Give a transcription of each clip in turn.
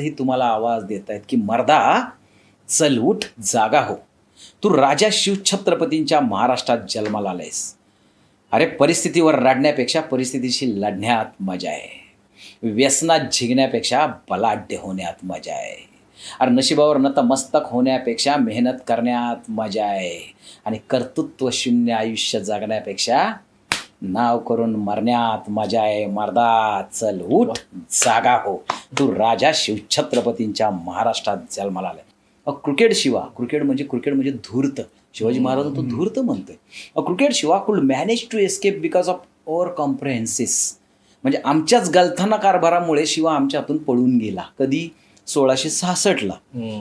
ही तुम्हाला आवाज देत आहेत की मर्दा चल उठ जागा हो. तू राजा शिवछत्रपतींच्या महाराष्ट्रात जन्माला आलायस. अरे परिस्थितीवर रडण्यापेक्षा परिस्थितीशी लढण्यात मजा आहे. व्यसनात झिगण्यापेक्षा बलाढ्य होण्यात मजा आहे. अरे नशिबावर नतमस्तक होण्यापेक्षा मेहनत करण्यात मजा आहे. आणि कर्तृत्व शून्य आयुष्य जगण्यापेक्षा नाव करून मरण्यात मजा आहे. मर्दा चल उठ जागा हो. तू राजा शिवछत्रपतींच्या महाराष्ट्रात जन्माला आलाय. क्रिकेट शिवा, क्रिकेट म्हणजे धूर्त. शिवाजी महाराज तो धूर्त म्हणतोय. Cricket Shiva could manage to escape because of over comprehensions. म्हणजे आमच्याच गलथाना कारभारामुळे शिवा आमच्या हातून पळून गेला. कधी 1666ला.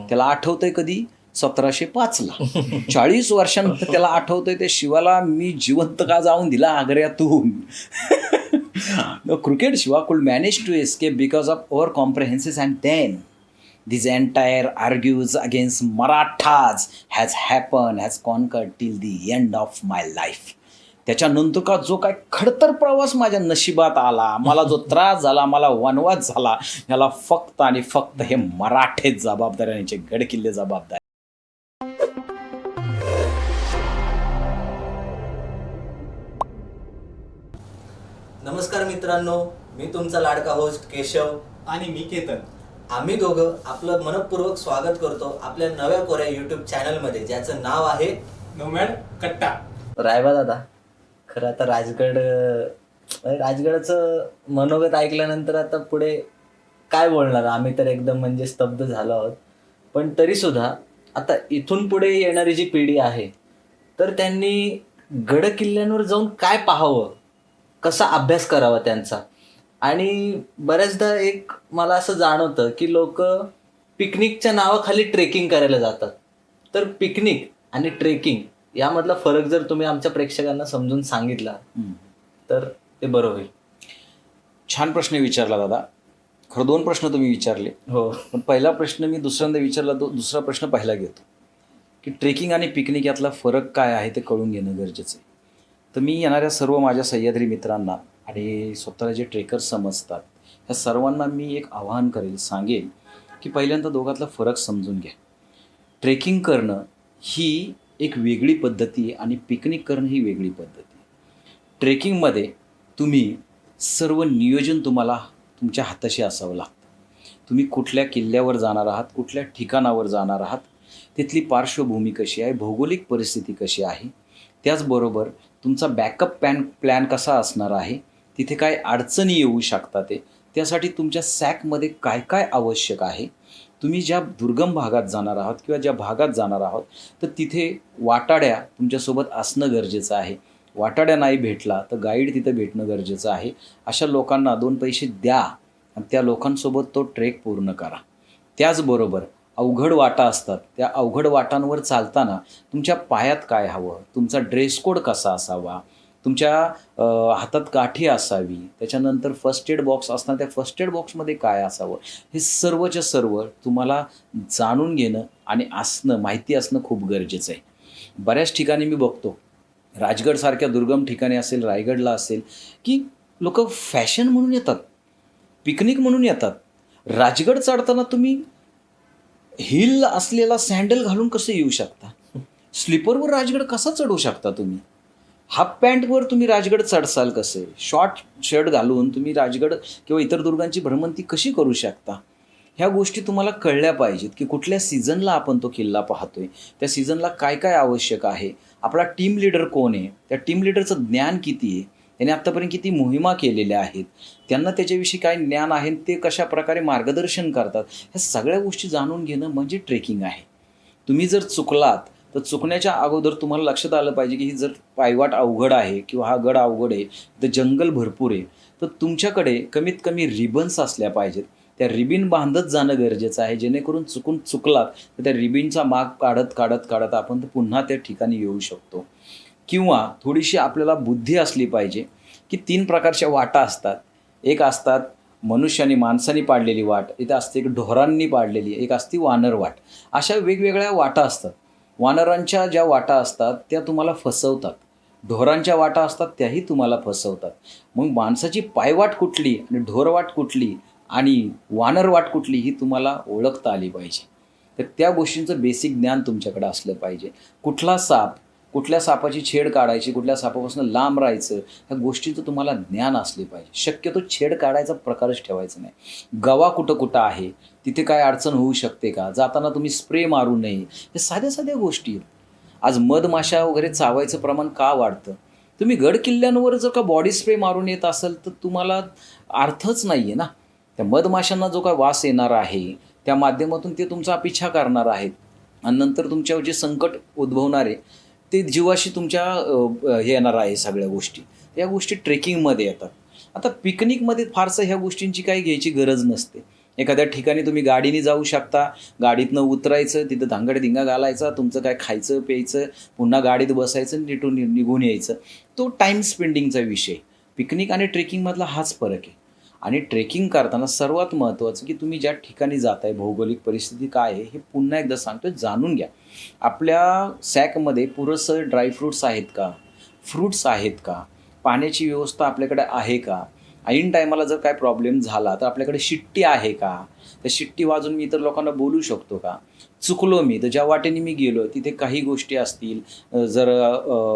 त्याला आठवतंय कधी 1705ला. 40 वर्षानंतर त्याला आठवतंय ते शिवाला मी जिवंत का जाऊन दिला आग्र्यातून. Cricket Shiva could manage to escape because of over comprehensions and then this entire argues against Marathas has conquered till the end of my life. त्याच्यानंतर का जो काय खडतर प्रवास माझ्या नशिबात आला, मला जो त्रास झाला, मला वनवास झाला, याला फक्त आणि फक्त हे मराठे जबाबदार आणि यांचे गडकिल्ले जबाबदार. नमस्कार मित्रांनो, मी तुमचा लाडका होस्ट केशव आणि मी केतन. आम्ही दोघं आपलं मनपूर्वक स्वागत करतो आपल्या नव्या कोऱ्या यूट्यूब चॅनलमध्ये, ज्याचं नाव आहे नोमॅड कट्टा. रायबा दादा, खरं आता राजगडाचं मनोगत ऐकल्यानंतर आता पुढे काय बोलणार, आम्ही तर एकदम म्हणजे स्तब्ध झालो आहोत. पण तरीसुद्धा आता इथून पुढे येणारी जी पिढी आहे तर त्यांनी गड किल्ल्यांवर जाऊन काय पाहावं, कसा अभ्यास करावा त्यांचा. आणि बऱ्याचदा एक मला असं जाणवतं की लोक पिकनिकच्या नावाखाली ट्रेकिंग करायला जातात. तर पिकनिक आणि ट्रेकिंग यामधला फरक जर तुम्ही आमच्या प्रेक्षकांना समजून सांगितला तर ते बरं होईल. छान प्रश्न विचारला दादा. खरं 2 प्रश्न तुम्ही विचारले. हो, पण पहिला प्रश्न मी दुसऱ्यांदा विचारला, दुसरा प्रश्न पहिला घेतो की ट्रेकिंग आणि पिकनिक यातला फरक काय आहे ते कळून घेणं गरजेचं आहे. तर मी येणाऱ्या सर्व माझ्या सह्याद्री मित्रांना आणि स्वतःला जे ट्रेकर्स समजतात ह्या सर्वांना मी एक आवाहन करेल, सांगेल की पहिल्यांदा दोघातला फरक समजून घ्या. ट्रेकिंग करणं ही एक वेगळी पद्धती आहे आणि पिकनिक करणं ही वेगळी पद्धती आहे. ट्रेकिंगमध्ये तुम्ही सर्व नियोजन तुम्हाला तुमच्या हाताशी असावं लागतं. तुम्ही कुठल्या किल्ल्यावर जाणार आहात, कुठल्या ठिकाणावर जाणार आहात, तिथली पार्श्वभूमी कशी आहे, भौगोलिक परिस्थिती कशी आहे, त्याचबरोबर तुमचा बॅकअप प्लॅन कसा असणार आहे, तिथे काय अडचणी येऊ शकतात त्यासाठी तुमच्या सॅकमध्ये काय काय आवश्यक आहे. तुम्ही ज्या दुर्गम भागात जाणार आहात किंवा ज्या भागात जाणार आहात तर तिथे वाटाड्या तुमच्यासोबत असणं गरजेचं आहे. वाटाड्या नाही भेटला तर गाईड तिथं भेटणं गरजेचं आहे. अशा लोकांना 2 पैसे द्या आणि त्या लोकांसोबत तो ट्रेक पूर्ण करा. त्याचबरोबर अवघड वाटा असतात, त्या अवघड वाटांवर चालताना तुमच्या पायात काय हवं, तुमचा ड्रेस कोड कसा असावा, तुमच्या हातात काठी असावी, त्याच्यानंतर फर्स्ट एड बॉक्स असणार, त्या फर्स्ट एड बॉक्समध्ये काय असावं, हे सर्वच्या सर्व तुम्हाला जाणून घेणं आणि माहिती असणं खूप गरजेचं आहे. बऱ्याच ठिकाणी मी बघतो, राजगडसारख्या दुर्गम ठिकाणी असेल, रायगडला असेल, की लोक फॅशन म्हणून येतात, पिकनिक म्हणून येतात. राजगड चढताना तुम्ही हिल असलेला सँडल घालून कसं येऊ शकता? स्लीपरवर राजगड कसा चढू शकता तुम्ही? हाफ पॅन्टवर तुम्ही राजगड चढसाल कसे? शॉर्ट शर्ट घालून तुम्ही राजगड किंवा इतर दुर्गांची भ्रमंती कशी करू शकता? ह्या गोष्टी तुम्हाला कळल्या पाहिजेत की कुठल्या सीझनला आपण तो किल्ला पाहतोय, त्या सीझनला काय काय आवश्यक आहे, आपला टीम लीडर कोण आहे, त्या टीम लीडरचं ज्ञान किती आहे, त्याने आत्तापर्यंत किती मोहिमा केलेल्या आहेत, त्यांना त्याच्याविषयी काय ज्ञान आहे, ते कशा प्रकारे मार्गदर्शन करतात, ह्या सगळ्या गोष्टी जाणून घेणं म्हणजे ट्रेकिंग आहे. तुम्ही जर चुकलात तर चुकण्याच्या अगोदर तुम्हाला लक्षात आलं पाहिजे की ही जर पायवाट अवघड आहे किंवा हा गड अवघड आहे, तर जंगल भरपूर आहे, तर तुमच्याकडे कमीत कमी रिबन्स असल्या पाहिजेत. त्या रिबीन बांधत जाणं गरजेचं आहे, जेणेकरून चुकलात तर त्या रिबीनचा माग काढत आपण पुन्हा त्या ठिकाणी येऊ शकतो. किंवा थोडीशी आपल्याला बुद्धी असली पाहिजे की 3 प्रकारच्या वाटा असतात. एक असतात मनुष्याने माणसाने पाडलेली वाट, इथं असते एक ढोरांनी पाडलेली, एक असते वानर वाट. अशा वेगवेगळ्या वाटा असतात. वानरांच्या ज्या वाटा असतात त्या तुम्हाला फसवतात, ढोरांच्या वाटा असतात त्याही तुम्हाला फसवतात. मग माणसाची पायवाट कुठली आणि ढोरवाट कुठली आणि वानरवाट कुठली ही तुम्हाला ओळखता आली पाहिजे. तर त्या गोष्टींचं बेसिक ज्ञान तुमच्याकडे असलं पाहिजे. कुठला साप, कुठल्या सापाची छेड काढायची, कुठल्या सापापासून लांब राहायचं, ह्या गोष्टींचं तुम्हाला ज्ञान असले पाहिजे. शक्यतो छेड काढायचा प्रकारच ठेवायचा नाही. गवा कुठं कुठं आहे, तिथे काय अडचण होऊ शकते का, जाताना तुम्ही स्प्रे मारू नये, हे साध्या साध्या गोष्टी आहेत. आज मधमाशा वगैरे चावायचं प्रमाण का वाढतं? तुम्ही गड किल्ल्यांवर जर का बॉडी स्प्रे मारून येत असाल तर तुम्हाला अर्थच नाही आहे ना. त्या मधमाशांना जो काय वास येणार आहे त्या माध्यमातून ते तुमचा पिछा करणार आहेत आणि नंतर तुमच्यावर जे संकट उद्भवणार आहे ते जीवाशी तुमच्या हे येणार आहे सगळ्या गोष्टी. या गोष्टी ट्रेकिंगमध्ये येतात. आता पिकनिकमध्ये फारसं ह्या गोष्टींची काही घ्यायची गरज नसते. एखाद्या ठिकाणी तुम्ही गाडीने जाऊ शकता, गाडीतनं उतरायचं, तिथं धांगडधिंगा घालायचा, तुमचं काय खायचं प्यायचं, पुन्हा गाडीत बसायचं, निघून यायचं. तो टाईम स्पेंडिंगचा विषय. पिकनिक आणि ट्रेकिंगमधला हाच फरक आहे. आणि ट्रेकिंग करताना सर्वात महत्त्वाचं की तुम्ही ज्या ठिकाणी जाताय भौगोलिक परिस्थिती काय आहे हे पुन्हा एकदा सांगतो, जाणून घ्या. आपल्या सॅकमध्ये पुरेसं ड्रायफ्रूट्स आहेत का, फ्रूट्स आहेत का, पाण्याची व्यवस्था आपल्याकडे आहे का, ऐन टायमाला जर काय प्रॉब्लेम झाला तर आपल्याकडे शिट्टी आहे का, त्या शिट्टी वाजून मी इतर लोकांना बोलू शकतो का, चुकलो मी तर ज्या वाटेने मी गेलो तिथे काही गोष्टी असतील, जर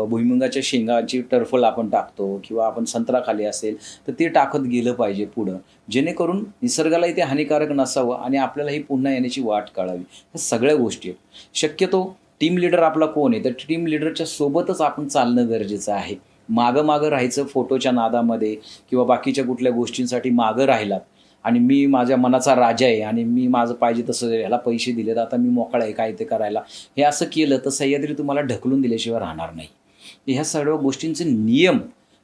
भुईमुगाच्या शेंगाची टरफल आपण टाकतो किंवा आपण संत्रा खाली असेल तर ते टाकत गेलं पाहिजे पुढं, जेणेकरून निसर्गालाही ते हानिकारक नसावं आणि आपल्यालाही पुन्हा येण्याची वाट काढावी. ह्या सगळ्या गोष्टी आहेत. शक्यतो टीम लीडर आपला कोण आहे तर टीम लीडरच्या सोबतच आपण चालणं गरजेचं आहे. मागं राहायचं फोटोच्या नादामध्ये किंवा बाकीच्या कुठल्या गोष्टींसाठी मागं राहिलात आणि मी माझ्या मनाचा राजा आहे आणि मी माझं पाहिजे तसं ह्याला पैसे दिलेत आता मी मोकळा आहे काय ते करायला, हे असं केलं तर सह्याद्री तुम्हाला ढकलून दिल्याशिवाय राहणार नाही. ह्या सर्व गोष्टींचे नियम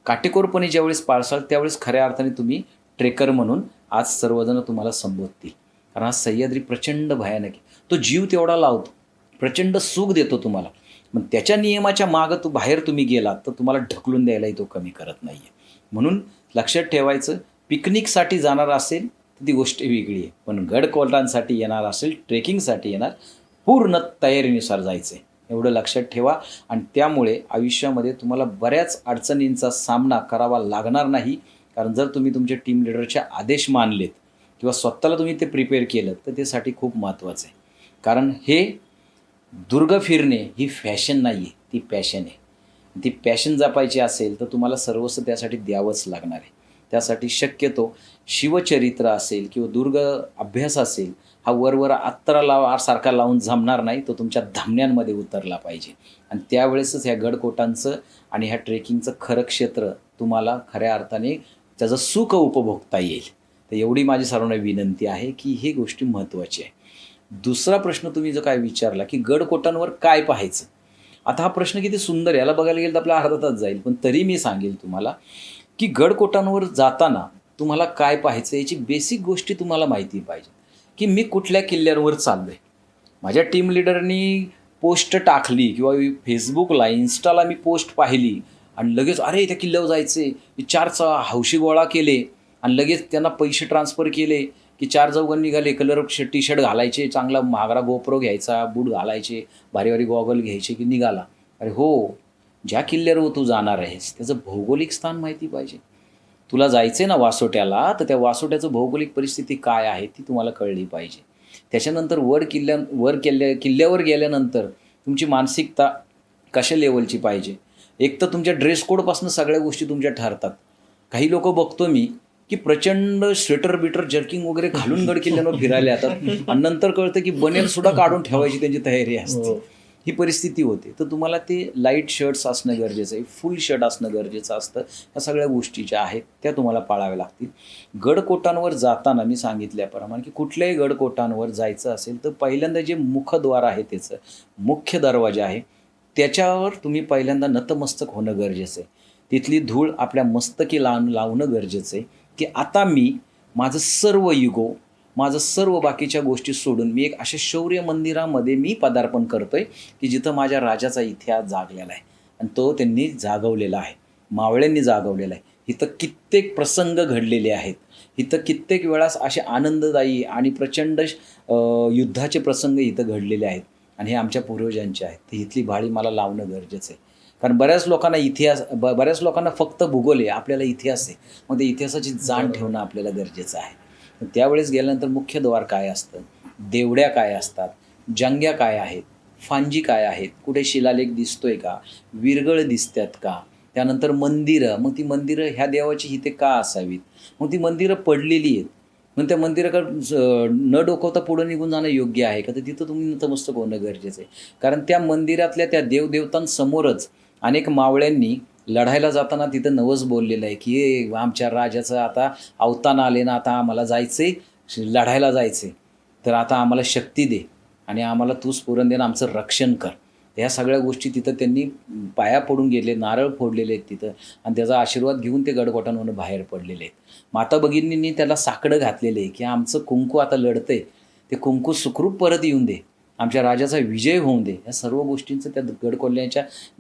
काटेकोरपणे ज्यावेळेस पाळसाल त्यावेळेस खऱ्या अर्थाने तुम्ही ट्रेकर म्हणून आज सर्वजण तुम्हाला संबोधतील. कारण आज सह्याद्री प्रचंड भयानक आहे. तो जीव तेवढा लावतो, प्रचंड सुख देतो तुम्हाला, मग त्याच्या नियमाच्या मागं बाहेर तुम्ही गेलात तर तुम्हाला ढकलून द्यायलाही तो कमी करत नाही आहे. म्हणून लक्षात ठेवायचं, पिकनिकसाठी जाणार असेल तर ती गोष्ट वेगळी आहे, पण गडकोटांसाठी येणार असेल, ट्रेकिंगसाठी येणार, पूर्ण तयारीनुसार जायचं आहे एवढं लक्षात ठेवा. आणि त्यामुळे आयुष्यामध्ये तुम्हाला बऱ्याच अडचणींचा सामना करावा लागणार नाही. कारण जर तुम्ही तुमच्या टीम लिडरचे आदेश मानलेत किंवा स्वतःला तुम्ही ते प्रिपेअर केलं तर त्यासाठी खूप महत्त्वाचं आहे. कारण हे दुर्ग फिरणे ही फॅशन नाही आहे, ती पॅशन आहे. ती पॅशन जपायची असेल तर तुम्हाला सर्वस्व त्यासाठी द्यावंच लागणार आहे. त्यासाठी शक्यतो शिवचरित्र असेल किंवा दुर्ग अभ्यास असेल, हा वरवर अत्तरा सारखा लावून जमणार नाही, तो तुमच्या धामण्यांमध्ये उतरला पाहिजे. आणि त्यावेळेसच ह्या गडकोटांचं आणि ह्या ट्रेकिंगचं खरं क्षेत्र तुम्हाला खऱ्या अर्थाने त्याचं सुख उपभोगता येईल. तर एवढी माझी सर्वांना विनंती आहे की ही गोष्टी महत्त्वाची आहे. दुसरा प्रश्न तुम्ही जो काय विचारला की गडकोटांवर काय पाहायचं, आता हा प्रश्न किती सुंदर आहे. याला बघायला गेलं तर आपला अर्धा तास जाईल, पण तरी मी सांगेल तुम्हाला की गडकोटांवर जाताना तुम्हाला काय पाहायचं याची बेसिक गोष्टी तुम्हाला माहिती पाहिजे. की मी कुठल्या किल्ल्यावर चाललो आहे, माझ्या टीम लिडरनी पोस्ट टाकली किंवा फेसबुकला इन्स्टाला मी पोस्ट पाहिली आणि लगेच अरे त्या किल्ल्यावर जायचे, 4 हौशी गोळा केले आणि लगेच त्यांना पैसे ट्रान्सफर केले की 4 चौघं निघाले, कलर टी शर्ट घालायचे, चांगला महागडा गोप्रो घ्यायचा, बूट घालायचे, भारी भारी गॉगल घ्यायचे की निघाला. अरे हो, ज्या किल्ल्यावर तू जाणार आहेस त्याचं भौगोलिक स्थान माहिती पाहिजे. तुला जायचं आहे ना वासोट्याला, तर त्या वासोट्याचं भौगोलिक परिस्थिती काय आहे ती तुम्हाला कळली पाहिजे. त्याच्यानंतर किल्ल्यावर गेल्यानंतर तुमची मानसिकता कशा लेवलची पाहिजे. एक तर तुमच्या ड्रेस कोडपासून सगळ्या गोष्टी तुमच्या ठरतात. काही लोक बघतो मी की प्रचंड स्वेटर बिटर जर्किंग वगैरे घालून गड किल्ल्यांवर फिरायला येतात आणि नंतर कळतं की बनेल सुद्धा काढून ठेवायची त्यांची तयारी असते. ही परिस्थिती होते. तर तुम्हाला ते लाईट शर्ट्स असणं गरजेचं आहे, फुल शर्ट असणं गरजेचं असतं. ह्या सगळ्या गोष्टी ज्या आहेत त्या तुम्हाला पाळाव्या लागतील. गडकोटांवर जाताना मी सांगितल्याप्रमाणे की कुठल्याही गडकोटांवर जायचं असेल तर पहिल्यांदा जे मुखद्वार आहे त्याचं मुख्य दरवाजा आहे त्याच्यावर तुम्ही पहिल्यांदा नतमस्तक होणं गरजेचं आहे. तिथली धूळ आपल्या मस्तकी लावणं गरजेचं आहे की आता मी माझं सर्व युगो, माझं सर्व बाकीच्या गोष्टी सोडून मी एक अशा शौर्य मंदिरामध्ये मी पदार्पण करतो आहे की जिथं माझ्या राजाचा इतिहास जागलेला आहे आणि तो त्यांनी जागवलेला आहे, मावळ्यांनी जागवलेला आहे. इथं कित्येक प्रसंग घडलेले आहेत, इथं कित्येक वेळास असे आनंददायी आणि प्रचंड युद्धाचे प्रसंग इथं घडलेले आहेत आणि हे आमच्या पूर्वजांचे आहेत. तर इथली भाळी मला लावणं गरजेचं आहे. कारण बऱ्याच लोकांना फक्त भूगोल आहे, आपल्याला इतिहास आहे. मग ते इतिहासाची जाण ठेवणं आपल्याला गरजेचं आहे. त्यावेळेस गेल्यानंतर मुख्य द्वार काय असतं, देवड्या काय असतात, जंग्या काय आहेत, फांजी काय आहेत, कुठे शिलालेख दिसतोय का, विरगळ दिसतात का, त्यानंतर मंदिरं, मग ती मंदिरं ह्या देवाची इथे का असावीत, मग ती मंदिरं पडलेली आहेत, मग त्या मंदिराकडे न डोकवता पुढं निघून जाणं योग्य आहे का, तर तिथं तुम्ही नतमस्तक होणं गरजेचं आहे. कारण त्या मंदिरातल्या त्या देवदेवतांसमोरच अनेक मावळ्यांनी लढायला जाताना तिथं नवस बोललेलं आहे की हे आमच्या राजाचं आता अवतान आले ना, आता आम्हाला जायचं आहे, लढायला जायचं आहे, तर आता आम्हाला शक्ती दे आणि आम्हाला तू स्फुरण दे आणि आमचं रक्षण कर. ह्या सगळ्या गोष्टी तिथं त्यांनी पाया पडून गेले, नारळ फोडलेले आहेत तिथं आणि त्याचा आशीर्वाद घेऊन ते गडकोटांवरून बाहेर पडलेले आहेत. माता भगिनींनी त्याला साकडं घातलेलं आहे की आमचं कुंकू आता लढतंय, ते कुंकू सुखरूप परत येऊन दे, आमच्या राजाचा विजय होऊन दे. या सर्व गोष्टींचं त्या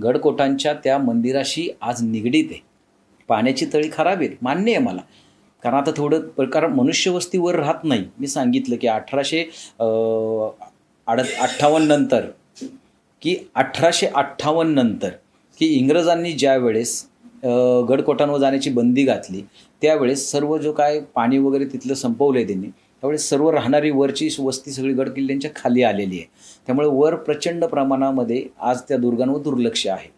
गडकोटांच्या त्या मंदिराशी आज निगडीत आहे. पाण्याची तळी खराब आहेत, मान्य आहे मला, कारण आता थोडं कारण मनुष्यवस्तीवर राहत नाही. मी सांगितलं की 1858 नंतर की 1858 नंतर की इंग्रजांनी ज्या वेळेस गडकोटांवर जाण्याची बंदी घातली, त्यावेळेस सर्व जो काय पाणी वगैरे तिथलं संपवलं आहे त्यांनी, त्यावेळेस सर्व राहणारी वरची वस्ती सगळी गडकिल्ल्यांच्या खाली आलेली आहे. त्यामुळे वर प्रचंड प्रमाणामध्ये आज त्या दुर्गांवर दुर्लक्ष आहे.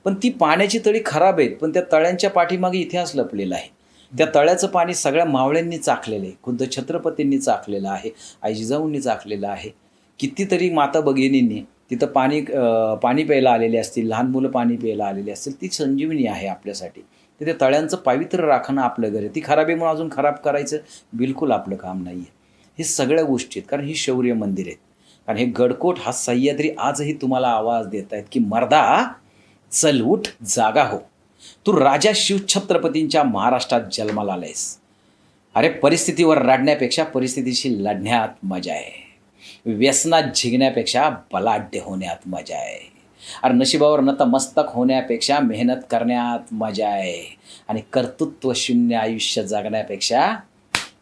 पण ती पाण्याची तळी खराब आहेत, पण त्या तळ्यांच्या पाठीमागे इतिहास लपलेला आहे. त्या तळ्याचं पाणी सगळ्या मावळ्यांनी चाखलेलं आहे, खुद्द छत्रपतींनी चाखलेलं आहे, आई जिजाऊंनी चाखलेलं आहे. कितीतरी माता भगिनींनी तिथं पाणी प्यायला आलेले असतील, लहान मुलं पाणी प्यायला आलेली असतील, ती संजीवनी आहे आपल्यासाठी. तर त्या तळ्यांचं पावित्र्य राखणं आपलं घर आहे. ती खराब आहे म्हणून अजून खराब करायचं बिलकुल आपलं काम नाही आहे. हे सगळ्या गोष्टी आहेत, कारण ही शौर्य मंदिर आहेत. कारण हे गडकोट हा सह्याद्री आजही तुम्हाला आवाज देत आहेत की मर्दा चल उठ जागा हो, तू राजा शिवछत्रपतींच्या महाराष्ट्रात जन्माला आलायस. अरे परिस्थितीवर रडण्यापेक्षा परिस्थितीशी लढण्यात मजा आहे, व्यसनात झिगण्यापेक्षा बलाढ्य होण्यात मजा आहे, अरे नशिबावर नतमस्तक होण्यापेक्षा मेहनत करण्यात मजा आहे, आणि कर्तृत्व शून्य आयुष्य जगण्यापेक्षा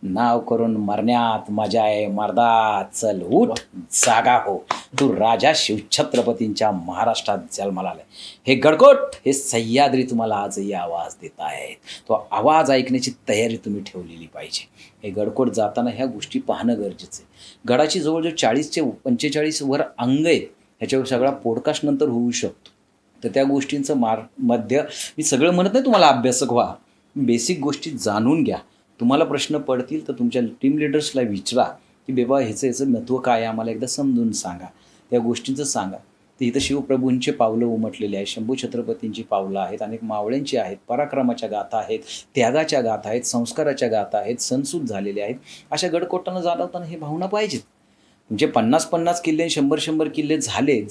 नाव करून मरण्यात मजा आहे. मर्दा चल उठ जागा हो, तू राजा शिवछत्रपतींच्या महाराष्ट्रात जन्माला आलाय. हे गडकोट, हे सह्याद्री तुम्हाला आजही आवाज देत आहेत. तो आवाज ऐकण्याची तयारी तुम्ही ठेवलेली पाहिजे. हे गडकोट जाताना ह्या गोष्टी पाहणं गरजेचं आहे. गडाची जवळजवळ 40 ते 45 वर अंग आहे. ह्याच्यावर सगळा पॉडकास्ट नंतर होऊ शकतो. तर त्या गोष्टींचं मध्य मी सगळं म्हणत नाही तुम्हाला अभ्यासक व्हा, बेसिक गोष्टी जाणून घ्या. तुम्हाला प्रश्न पडतील तर तुमच्या टीम लिडर्सला विचारा की बाबा ह्याचं महत्त्व काय आहे, आम्हाला एकदा समजून सांगा, त्या गोष्टींचं सांगा. तर इथं शिवप्रभूंचे पावलं उमटलेले आहेत, शंभू छत्रपतींची पावलं आहेत, अनेक मावळ्यांची आहेत, पराक्रमाच्या गाथा आहेत, त्यागाच्या गाथा आहेत, संस्काराच्या गाथा आहेत, सणसूद झालेले आहेत. अशा गडकोटांना जाणवताना हे भावना पाहिजेत. म्हणजे 50-50 किल्ले 100-100 किल्ले झाले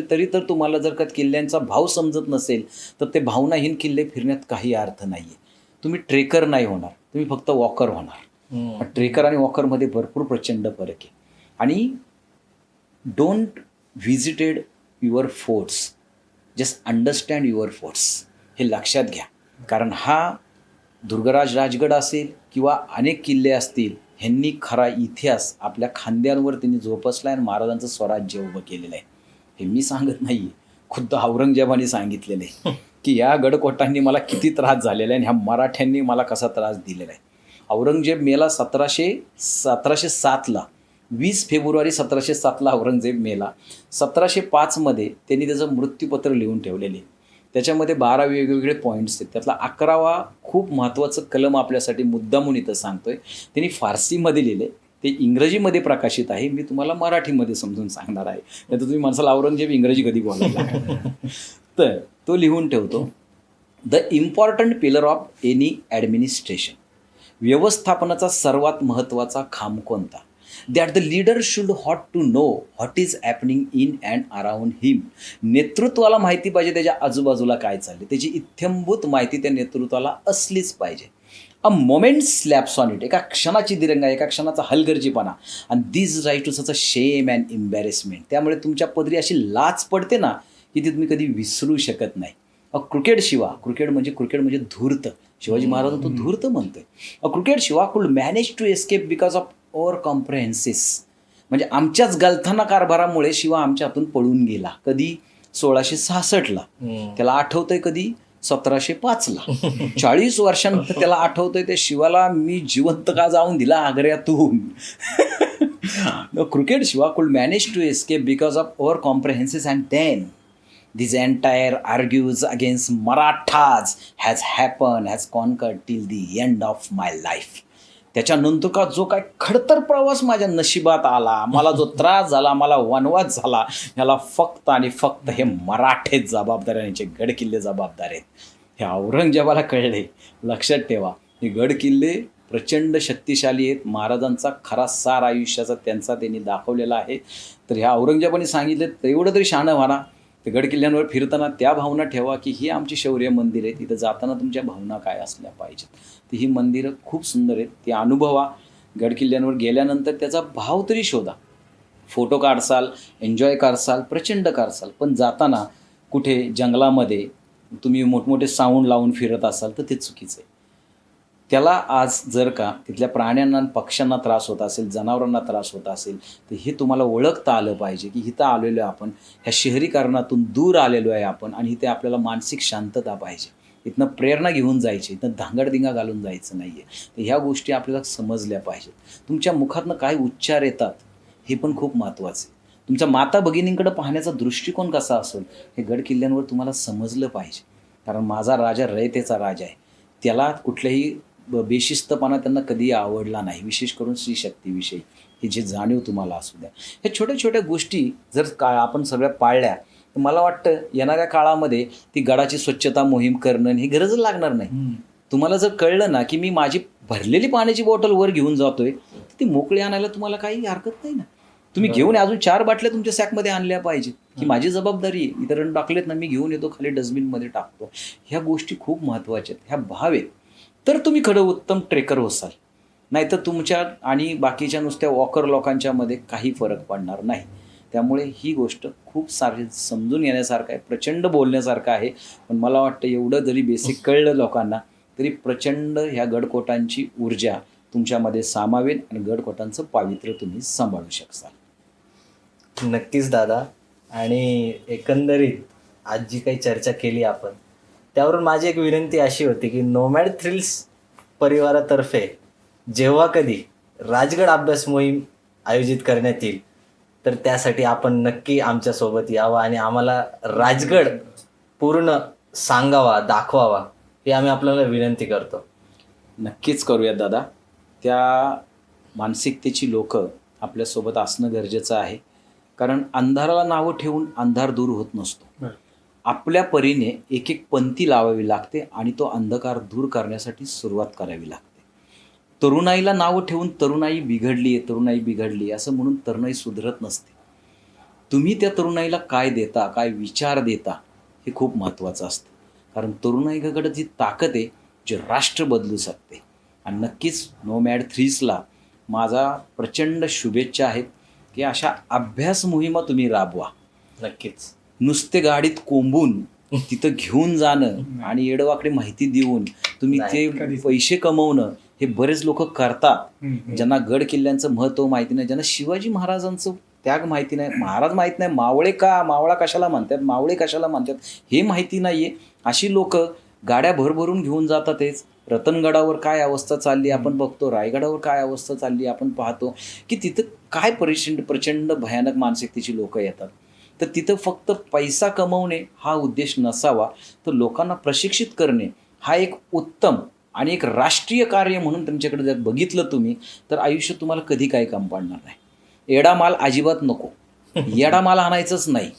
तरी तर तुम्हाला जर का किल्ल्यांचा भाव समजत नसेल तर ते भावनाहीन किल्ले फिरण्यात काही अर्थ नाही आहे. तुम्ही ट्रेकर नाही होणार, तुम्ही फक्त वॉकर होणार. ट्रेकर आणि वॉकरमध्ये भरपूर प्रचंड फरक आहे. आणि don't visited your forts, just understand your forts, हे लक्षात घ्या. कारण हा दुर्गराज राजगड असेल किंवा अनेक किल्ले असतील, ह्यांनी खरा इतिहास आपल्या खांद्यांवर त्यांनी जोपासला आणि महाराजांचं स्वराज्य उभं केलेलं आहे. हे मी सांगत नाही आहे, खुद्द औरंगजेबाने सांगितलेलं आहे की या गडकोटांनी मला किती त्रास झालेला आहे आणि ह्या मराठ्यांनी मला कसा त्रास दिलेला आहे. औरंगजेब मेला 1707ला, 20 फेब्रुवारी 1707ला औरंगजेब मेला. 1705मध्ये त्यांनी त्याचं मृत्यूपत्र लिहून ठेवलेले. त्याच्यामध्ये 12 वेगवेगळे पॉईंट्स आहेत. त्यातला 11वा खूप महत्त्वाचं कलम आपल्यासाठी मुद्दामून इथं सांगतोय. त्यांनी फारसीमध्ये लिहिले, ते इंग्रजीमध्ये प्रकाशित आहे. मी तुम्हाला मराठीमध्ये समजून सांगणार आहे, नाही तर तुम्ही माणसाला औरंगजेब इंग्रजी कधी बोलायला. तर तो लिहून ठेवतो, the important pillar of any administration, व्यवस्थापनाचा सर्वात महत्त्वाचा खांब कोणता, that the leader should ought to know what is happening in and around him. नेतृत्वाला माहिती पाहिजे त्याच्या आजूबाजूला काय चालले, त्याची इत्थंभूत माहिती त्या नेतृत्वाला असलीच पाहिजे. A moment slaps on it, एका क्षणाची दिरंगा, एका क्षणाचा हलगर्जीपणा, आणि दिस right to such a shame and embarrassment. त्यामुळे तुमच्या पदरी अशी लाच पडते ना की ती तुम्ही कधी विसरू शकत नाही. अ क्रिकेट शिवा, क्रिकेट म्हणजे धूर्त. शिवाजी महाराज तो धूर्त म्हणतोय. अ cricket Shiva could manage to escape because of over comprehensions. म्हणजे आमच्याच गलथाना कारभारामुळे शिवा आमच्या हातून पळून गेला. कधी 1666ला. त्याला आठवतंय कधी 1705ला. 40 वर्षानंतर त्याला आठवतंय त्या शिवाला मी जिवंत का जाऊन दिला आग्र्यातून. Cricket Shiva could manage to escape because of our comprehensions, and then this entire argues against Marathas has conquered till the end of my life. त्याच्यानंतर का जो काय खडतर प्रवास माझ्या नशिबात आला, मला जो त्रास झाला, मला वनवास झाला, ह्याला फक्त आणि फक्त हे मराठेच जबाबदार आहेत, यांचे गडकिल्ले जबाबदार आहेत. हे औरंगजेबाला कळले. लक्षात ठेवा, हे गडकिल्ले प्रचंड शक्तिशाली आहेत. महाराजांचा खरा सार आयुष्याचा त्यांनी दाखवलेला आहे. तर ह्या औरंगजेबाने सांगितलं तेवढं तरी शहाणं व्हा. ते गडकिल्ल्यांवर फिरताना त्या भावना ठेवा की ही आमची शौर्य मंदिर आहे. तिथं जाताना तुमच्या भावना काय असल्या पाहिजेत. तर ही मंदिरं खूप सुंदर आहेत, ती अनुभवा. गडकिल्ल्यांवर गेल्यानंतर त्याचा भाव तरी शोधा. फोटो काढसाल, एन्जॉय करसाल, प्रचंड करसाल, पण जाताना कुठे जंगलामध्ये तुम्ही मोठमोठे साऊंड लावून फिरत असाल तर ते चुकीचं आहे. त्याला आज जर का तिथल्या प्राण्यांना आणि पक्ष्यांना त्रास होत असेल, जनावरांना त्रास होत असेल, तर हे तुम्हाला ओळखता आलं पाहिजे की इथं आलेलो आहे आपण, ह्या शहरीकरणातून दूर आलेलो आहे आपण, आणि इथे आपल्याला मानसिक शांतता पाहिजे. इथनं प्रेरणा घेऊन जायची, इथनं धांगडधिंगा घालून जायचं नाही आहे. तर ह्या गोष्टी आपल्याला समजल्या पाहिजेत. तुमच्या मुखातनं काय उच्चार येतात हे पण खूप महत्त्वाचं आहे. तुमच्या माता भगिनींकडे पाहण्याचा दृष्टिकोन कसा असेल हे गडकिल्ल्यांवर तुम्हाला समजलं पाहिजे. कारण माझा राजा रयतेचा राजा आहे. त्याला कुठल्याही बेशिस्तपणा त्यांना कधी आवडला नाही, विशेष करून स्त्रीशक्तीविषयी. ही जी जाणीव तुम्हाला असू द्या. ह्या छोट्या छोट्या गोष्टी जर आपण सगळ्या पाळल्या तर मला वाटतं येणाऱ्या काळामध्ये ती गडाची स्वच्छता मोहीम करणं ही गरज लागणार नाही. तुम्हाला जर कळलं ना की मी माझी भरलेली पाण्याची बॉटल वर घेऊन जातोय, तर ती मोकळी आणायला तुम्हाला काही हरकत नाही ना. तुम्ही घेऊन अजून 4 बाटल्या तुमच्या सॅकमध्ये आणल्या पाहिजे की माझी जबाबदारी आहे. इतरांनी टाकलेत ना, मी घेऊन येतो खाली डस्टबिनमध्ये टाकतो. ह्या गोष्टी खूप महत्त्वाच्या आहेत, ह्या भाव आहेत. तर तुम्ही खरं उत्तम ट्रेकर होसाल. नाहीतर तुमच्या आणि बाकीच्या नुसत्या वॉकर लोकांच्यामध्ये काही फरक पडणार नाही. त्यामुळे ही गोष्ट खूप सारी समजून घेण्यासारखं आहे, प्रचंड बोलण्यासारखं आहे. पण मला वाटतं एवढं जरी बेसिक कळलं लोकांना तरी प्रचंड ह्या गडकोटांची ऊर्जा तुमच्यामध्ये सामावेल आणि गडकोटांचं पावित्र्य तुम्ही सांभाळू शकाल. नक्कीच दादा. आणि एकंदरीत आज जी काही चर्चा केली आपण, त्यावरून माझी एक विनंती अशी होती की नोमॅड थ्रिल्स परिवारातर्फे जेव्हा कधी राजगड अभ्यास मोहीम आयोजित करण्यात येईल तर त्यासाठी आपण नक्की आमच्यासोबत यावं आणि आम्हाला राजगड पूर्ण सांगावा, दाखवावा, ही आम्ही आपल्याला विनंती करतो. नक्कीच करूयात दादा. त्या मानसिकतेची लोक आपल्यासोबत असणं गरजेचं आहे. कारण अंधाराला नावं ठेवून अंधार दूर होत नसतो. आपल्या परीने एक एक पंथी लावावी लागते आणि तो अंधकार दूर करण्यासाठी सुरुवात करावी लागते. तरुणाईला नावं ठेवून तरुणाई बिघडली आहे, तरुणाई बिघडली असं म्हणून तरुणाई सुधरत नसते. तुम्ही त्या तरुणाईला काय देता, काय विचार देता हे खूप महत्त्वाचं असतं. कारण तरुणाईकडे जी ताकद आहे जे राष्ट्र बदलू शकते. आणि नक्कीच नोमॅड थ्रीसला माझा प्रचंड शुभेच्छा आहेत की अशा अभ्यास मोहिमा तुम्ही राबवा. नक्कीच. नुसते गाडीत कोंबून तिथं घेऊन जाणं आणि येडवाकडे माहिती देऊन तुम्ही ते पैसे कमवणं हे बरेच लोक करतात. ज्यांना गड किल्ल्यांचं महत्त्व माहिती नाही, ज्यांना शिवाजी महाराजांचं त्याग माहिती नाही, महाराज माहीत नाही, मावळा कशाला म्हणतात, मावळे कशाला म्हणतात हे माहिती नाही आहे, अशी लोक गाड्या भरभरून घेऊन जातातच. रतनगडावर काय अवस्था चालली आपण बघतो, रायगडावर काय अवस्था चालली आपण पाहतो की तिथं काय प्रचंड भयानक मानसिकतेची लोक येतात. तर तिथं फक्त पैसा कमवणे हा उद्देश नसावा, तर लोकांना प्रशिक्षित करणे हा एक उत्तम आणि एक राष्ट्रीय कार्य म्हणून तुमच्याकडे जर बघितलं तुम्ही तर आयुष्य तुम्हाला कधी काही कम पडणार नाही. एडा माल अजिबात नको, येडा माल आणायचंच नाही.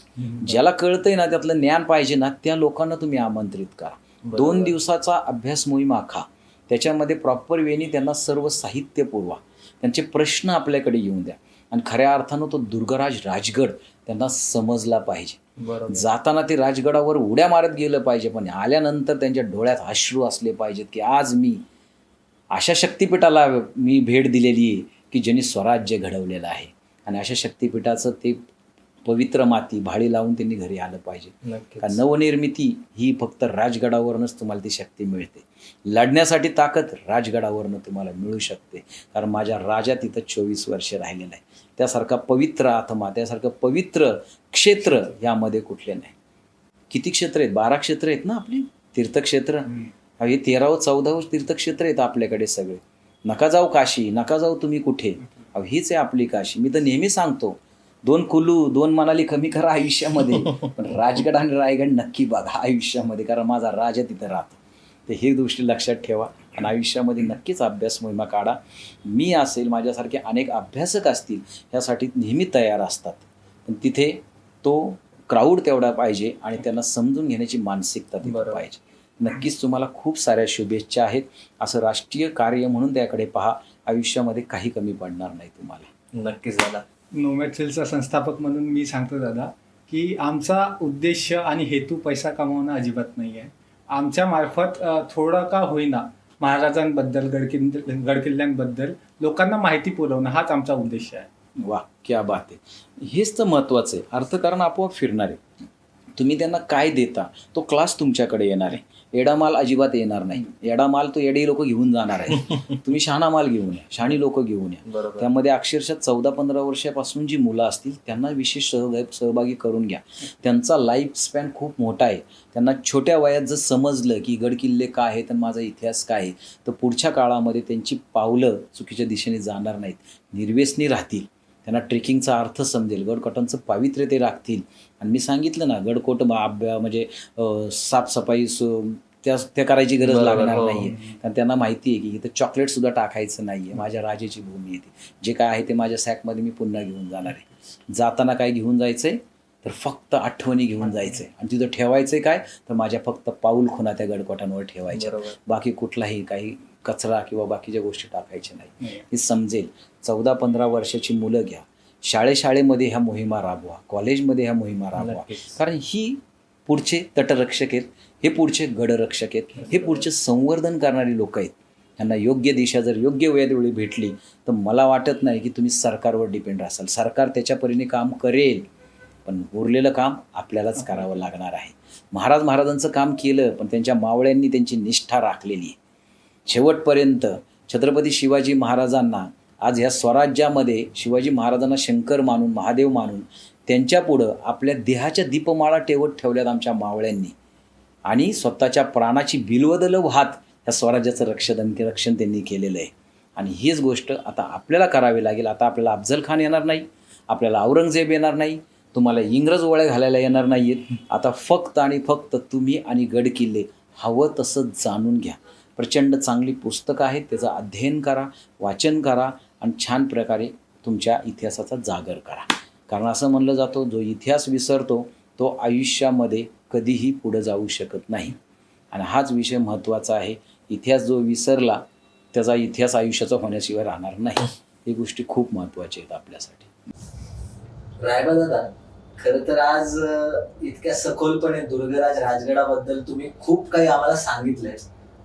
ज्याला कळतंय ना, त्यातलं ज्ञान पाहिजे ना, त्या लोकांना तुम्ही आमंत्रित करा. 2 दिवसाचा अभ्यास मोहीम आखा, त्याच्यामध्ये प्रॉपर वेनी त्यांना सर्व साहित्य पुरवा, त्यांचे प्रश्न आपल्याकडे येऊन द्या आणि खऱ्या अर्थानं तो दुर्गराज राजगड त्यांना समजला पाहिजे. जाताना ते राजगडावर उड्या मारत गेलं पाहिजे, पण आल्यानंतर त्यांच्या डोळ्यात अश्रू असले पाहिजेत की आज मी अशा शक्तिपीठाला मी भेट दिलेली आहे की ज्यांनी स्वराज्य घडवलेलं आहे. आणि अशा शक्तिपीठाचं ते पवित्र माती भाळी लावून त्यांनी घरी आलं पाहिजे. कारण नवनिर्मिती ही फक्त राजगडावरूनच तुम्हाला ती शक्ती मिळते. लढण्यासाठी ताकद राजगडावरनं तुम्हाला मिळू शकते. कारण माझ्या राजा तिथं 24 वर्ष राहिलेला आहे. त्यासारखा पवित्र आत्मा, त्यासारखं पवित्र क्षेत्र यामध्ये कुठले नाही. किती क्षेत्र आहेत? 12 क्षेत्र आहेत ना आपली. तीर्थक्षेत्र. हे 13वं 14वं तीर्थक्षेत्र आहेत आपल्याकडे सगळे. नका जाऊ काशी, नका जाऊ तुम्ही कुठे, हीच आहे आपली काशी. मी तर नेहमी सांगतो 2 कुलू 2 मनाली कमी करा आयुष्यामध्ये, पण राजगड आणि रायगड नक्की बघा आयुष्यामध्ये, कारण माझा राजा तिथं राहतो. तर ही गोष्टी लक्षात ठेवा आणि आयुष्यामध्ये नक्कीच अभ्यास मोहिमा काढा. मी असेल, माझ्यासारखे अनेक अभ्यासक असतील, ह्यासाठी नेहमी तयार असतात. पण तिथे तो क्राऊड तेवढा पाहिजे आणि त्यांना समजून घेण्याची मानसिकता तिथे बरोबर. पाहिजे. नक्कीच तुम्हाला खूप साऱ्या शुभेच्छा आहेत. असं राष्ट्रीय कार्य म्हणून त्याकडे पहा. आयुष्यामध्ये काही कमी पडणार नाही तुम्हाला. नक्कीच दादा. नोमॅड सेलचा संस्थापक म्हणून मी सांगतो दादा की आमचा उद्देश आणि हेतू पैसा कमावणं अजिबात नाही आहे. आमच्या मार्फत थोडं का होईना महाराजांबद्दल गडकिल्ल्यांबद्दल लोकांना माहिती पुरवणं हाच आमचा उद्देश आहे. वा, क्या बात आहे. हेच तर महत्त्वाचं आहे. अर्थकारण आपोआप फिरणार आहे. तुम्ही त्यांना काय देता तो क्लास तुमच्याकडे येणार आहे. एडा माल अजिबात येणार नाही. एडा माल तो एडे लोक घेऊन जाणार आहे. तुम्ही शहाणा माल घेऊन या, शहाणी लोक घेऊन या. बरोबर. त्यामध्ये अक्षरशः 14-15 वर्षापासून जी मुलं असतील त्यांना विशेष सहभागी करून घ्या. त्यांचा लाईफ स्पॅन खूप मोठा आहे. त्यांना छोट्या वयात जर समजलं की गडकिल्ले काय आहेत आणि माझा इतिहास काय आहे, तर पुढच्या काळामध्ये त्यांची पावलं चुकीच्या दिशेने जाणार नाहीत, निर्व्यसनी राहतील. त्यांना ट्रेकिंगचा अर्थ समजेल, गडकोटांचं पावित्र्य ते राखतील. आणि मी सांगितलं ना, गडकोट म्हणजे साफसफाई त्या करायची गरज बरोबर, लागणार हो. नाही आहे. कारण त्यांना माहिती आहे की इथं चॉकलेटसुद्धा टाकायचं नाही आहे. माझ्या राजाची भूमी आहे ती. जे काय आहे ते माझ्या सॅकमध्ये मी पुन्हा घेऊन जाणार आहे. जाताना काय घेऊन जायचं आहे, तर फक्त आठवणी घेऊन जायचं आहे. आणि तिथं ठेवायचं आहे काय, तर माझ्या फक्त पाऊल खुणा त्या गडकोटांवर ठेवायच्या. बरोबर. बाकी कुठलाही काही कचरा किंवा बाकीच्या गोष्टी टाकायच्या नाही. हे समजेल. 14-15 वर्षाची मुलं घ्या, शाळेमध्ये ह्या मोहिमा राबवा, कॉलेजमध्ये ह्या मोहिमा राबवा. नक्कीच. कारण ही पुढचे तटरक्षक आहेत, हे पुढचे गडरक्षक आहेत, हे पुढचे संवर्धन करणारी लोक आहेत. त्यांना योग्य दिशा जर योग्य वेळी भेटली तर मला वाटत नाही की तुम्ही सरकारवर डिपेंड राहाल. सरकार त्याच्या परीने काम करेल, पण उरलेलं काम आपल्यालाच करावं लागणार आहे. महाराजांचं काम केलं, पण त्यांच्या मावळ्यांनी त्यांची निष्ठा राखलेली आहे. शेवटपर्यंत छत्रपती शिवाजी महाराजांना आज ह्या स्वराज्यामध्ये शिवाजी महाराजांना शंकर मानून, महादेव मानून त्यांच्यापुढं आपल्या देहाच्या दीपमाळा ठेवल्यात आमच्या मावळ्यांनी. आणि स्वतःच्या प्राणाची बिलवदलं वाहत ह्या स्वराज्याचं रक्षण त्यांनी केलेलं आहे. आणि हीच गोष्ट आता आपल्याला करावी लागेल. आता आपल्याला अफजल खान येणार नाही, आपल्याला औरंगजेब येणार नाही, तुम्हाला इंग्रज ओळ्या घालायला येणार नाही आहेत. आता फक्त आणि फक्त तुम्ही आणि गडकिल्ले हवं तसं जाणून घ्या. प्रचंड चांगली पुस्तकं आहेत, त्याचं अध्ययन करा, वाचन करा आणि छान प्रकारे तुमच्या इतिहासाचा जागर करा. कारण असं म्हणलं जातं, जो इतिहास विसरतो तो आयुष्यामध्ये कधीही पुढं जाऊ शकत नाही. आणि हाच विषय महत्त्वाचा आहे. इतिहास जो विसरला त्याचा इतिहास आयुष्याचा होण्याशिवाय राहणार नाही. ही गोष्टी खूप महत्त्वाच्या आहेत आपल्यासाठी. रायबा दादा, खरं तर आज इतक्या सखोलपणे दुर्गराज राजगडाबद्दल तुम्ही खूप काही आम्हाला सांगितलंय.